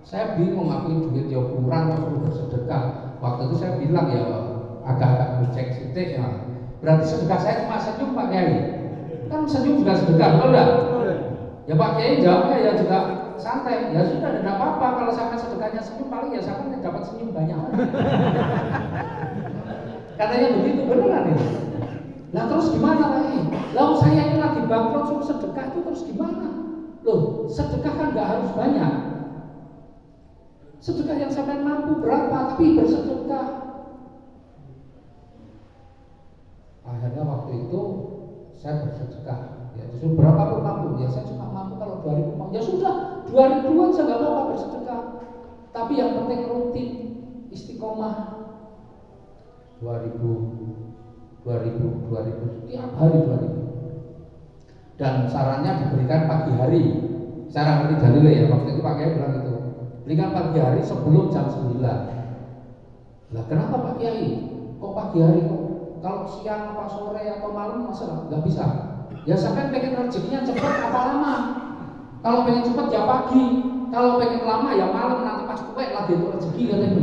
saya bingung ngapain duit ya kurang kok suruh bersedekah. Waktu itu saya bilang ya agak-agak ngecek sitik ya. Berarti sedekah saya cuma senyum Pak Kiai. Kan senyum juga sedekah, betul enggak? Ya Pak Kiai jawabnya ya juga santai. Ya sudah, tidak apa-apa kalau sampai sedekahnya senyum, paling ya sampai dapat senyum banyak. Katanya begitu, beneran itu. Lah terus gimana Pak? Lah saya ini lagi bangkrut suruh sedekah itu terus gimana? Loh, sedekah kan nggak harus banyak. Sedekah yang sampai mampu berapa, tapi bersedekah. Akhirnya waktu itu saya bersedekah. Ya justru berapa pun mampu. Ya saya cuma mampu kalau 2.000 mampu. Ya sudah, 2.000 aja nggak apa-apa bersedekah. Tapi yang penting rutin, istiqomah. 2.000, tiap hari 2.000. Dan sarannya diberikan pagi hari. Saya ngerti dalilnya ya. Waktu itu Pak Kiai bilang itu. Berikan pagi hari sebelum jam 9. Lah kenapa Pak Kiai? Kok pagi hari kok? Kalau siang apa sore atau malam masa nggak bisa? Ya sampai pengen rezekinya cepat apa lama? Kalau pengen cepat ya pagi. Kalau pengen lama ya malam, nanti pas tuwek lagi itu rezeki katanya.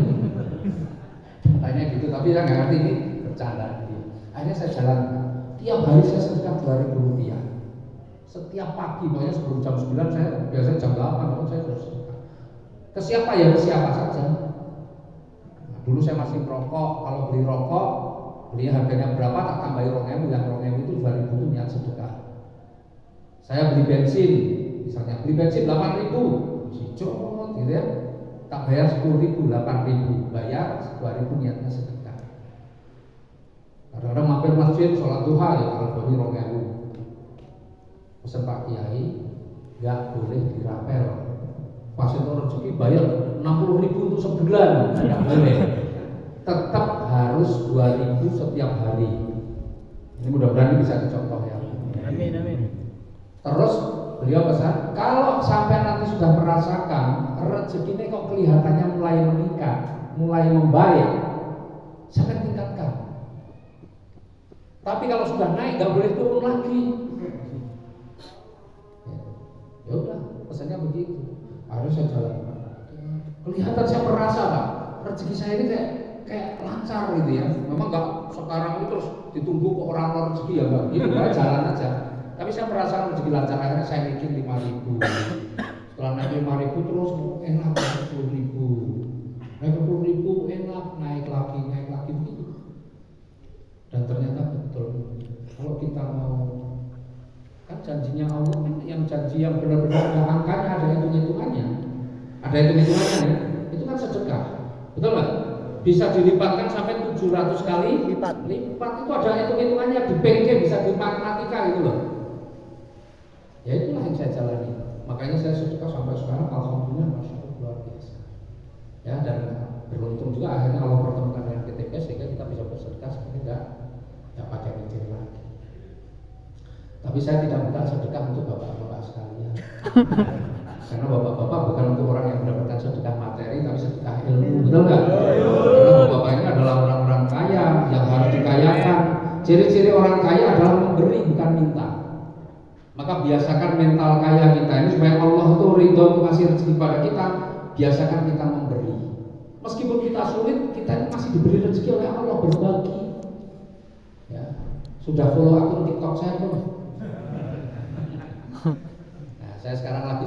Tanya gitu, tapi saya nggak ngerti ini bercanda. Akhirnya saya jalan. Tiap hari saya sedekah 2.000 rupiah. Setiap pagi, pokoknya sebelum jam 9 saya biasanya jam 8 saya harus sedekah. Ke siapa ya, ke siapa saja. Nah, dulu saya masih merokok, kalau beli rokok, beli harganya berapa tak tambahin 2.000, yang 2.000 itu 2.000 itu niat sedekah. Saya beli bensin, misalnya beli bensin 8.000, sicot gitu ya, tak bayar 10.000, 8.000, bayar 2.000 niatnya sedekah. Kadang-kadang mampir masjid, sholat duha ya kalau beli 2.000. Pesan Pak Kiai, nggak boleh dirapel. Pas itu rezeki bayar 60.000 untuk sebulan, nggak boleh. Tetap harus 2.000 setiap hari. Ini mudah-mudahan bisa dicontoh ya. Amin, amin. Terus beliau pesan, kalau sampai nanti sudah merasakan rezekinya kok kelihatannya mulai meningkat, mulai membaik, sampai tingkatkan. Tapi kalau sudah naik nggak boleh turun lagi. Ya udah, pesannya begitu. Harus saya jalan. Kelihatan saya merasa Pak, rezeki saya ini kayak lancar gitu ya. Memang nggak sekarang ini terus ditunggu ke orang rezeki ya Pak. Ini udah jalan aja. Tapi saya merasa rezeki lancar. Akhirnya saya bikin 5.000. Setelah naik 5.000 terus enak 10.000. Naik 10.000 enak, naik lagi begitu. Dan ternyata betul. Kalau kita mau, kan janjinya Allah kan yang janji yang benar-benar ada angkanya, ada hitung-hitungannya. Ada hitung-hitungannya nih. Itu kan sedekah. Betul nggak? Bisa dilipatkan sampai 700 kali lipat itu ada hitung-hitungannya di PNG, bisa di matematika gitu loh. Ya itulah yang saya jalani. Makanya saya sedekah sampai sekarang alhamdulillah masya Allah luar biasa. Ya, dan beruntung juga akhirnya Allah pertemukan dengan PTP sehingga kita bisa bersedekah sebenarnya nggak pakai mikir lagi. Tapi saya tidak minta sedekah untuk bapak-bapak sekalian. Karena bapak-bapak bukan untuk orang yang mendapatkan sedekah materi, tapi sedekah ilmu, betul nggak? Karena bapak-bapak ini adalah orang-orang kaya yang harus dikayakan. Ciri-ciri orang kaya adalah memberi, bukan minta. Maka biasakan mental kaya kita ini supaya Allah itu ridho untuk kasih rezeki pada kita. Biasakan kita memberi. Meskipun kita sulit, kita ini masih diberi rezeki oleh Allah, berbagi. Ya, sudah follow akun TikTok saya tuh. Nah, saya sekarang lagi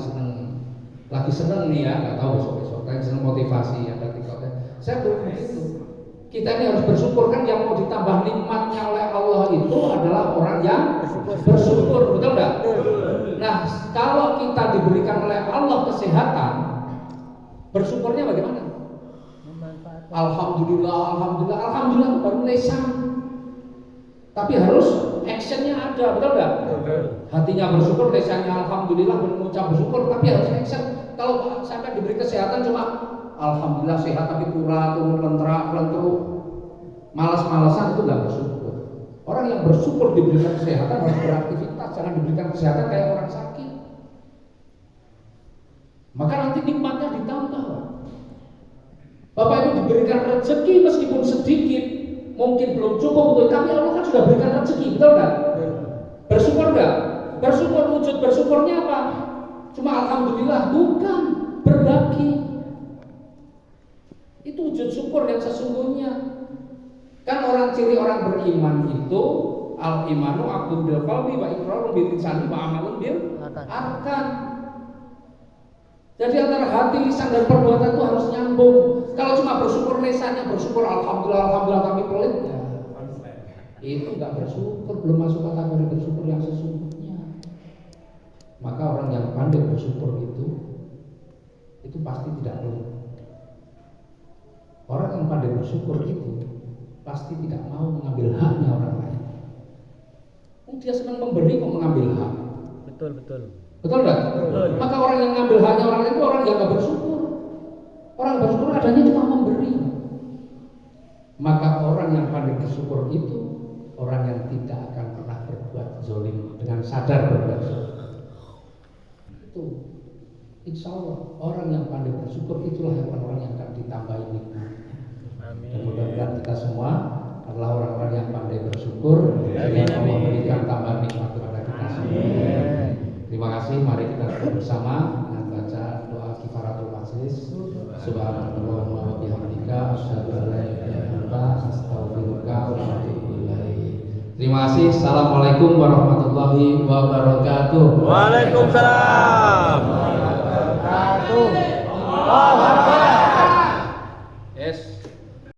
seneng nih ya, nggak tahu besok-besok. Lagi seneng motivasi ada TikToknya. Saya begitu. Kita ini harus bersyukur, kan yang mau ditambah nikmatnya oleh Allah itu adalah orang yang bersyukur, betul nggak? Nah, kalau kita diberikan oleh Allah kesehatan, bersyukurnya bagaimana? Alhamdulillah, alhamdulillah, alhamdulillah itu baru lisan. Tapi harus actionnya ada, betul nggak? Hatinya bersyukur, lisannya alhamdulillah, mengucap bersyukur, tapi harus action. Kalau sampai diberi kesehatan cuma alhamdulillah sehat tapi pura turun pelentera malas-malasan, itu nggak bersyukur. Orang yang bersyukur diberikan kesehatan harus beraktivitas, jangan diberikan kesehatan kayak orang sakit. Maka nanti nikmatnya ditambah. Bapak Ibu diberikan rezeki meskipun sedikit, mungkin belum cukup untuk, tapi Allah kan sudah berikan rezeki, betul nggak? Bersyukur nggak? Bersyukur, wujud bersyukurnya apa? Cuma alhamdulillah, bukan, berbagi. Itu wujud syukur yang sesungguhnya. Kan ciri orang beriman itu al-imanu aqdun bil qalbi wa iqrarun bil lisani wa amalun bil arkan. Jadi antara hati, lisan dan perbuatan itu harus nyambung. Kalau cuma bersyukur lisannya, bersyukur alhamdulillah alhamdulillah tapi pelit ya, itu nggak bersyukur, belum masuk kategori bersyukur yang sesungguhnya. Maka orang yang pandai bersyukur itu pasti tidak pelit. Orang yang pandai bersyukur itu pasti tidak mau mengambil haknya orang lain. Dia senang memberi kok mengambil hak. Betul. Betul nggak? Maka orang yang ngambil haknya orang lain itu orang yang nggak bersyukur. Orang bersyukur adanya cuma memberi. Maka orang yang pandai bersyukur itu orang yang tidak akan pernah berbuat zalim dengan sadar berbuat zalim. Itu insya Allah orang yang pandai bersyukur itulah yang orang yang akan ditambahi nikmat. Dan mudah-mudahan kita semua adalah orang-orang yang pandai bersyukur sehingga Allah memberikan tambahan nikmat kepada kita semua. Terima kasih. Mari kita bersama dengan baca doa kifaratul majlis. Subhanallah wa bihamdika asyhadu an la ilaha illa anta astaghfiruka wa atubu ilaik. Terima kasih. Assalamualaikum warahmatullahi wabarakatuh. Waalaikumsalam warahmatullahi wabarakatuh.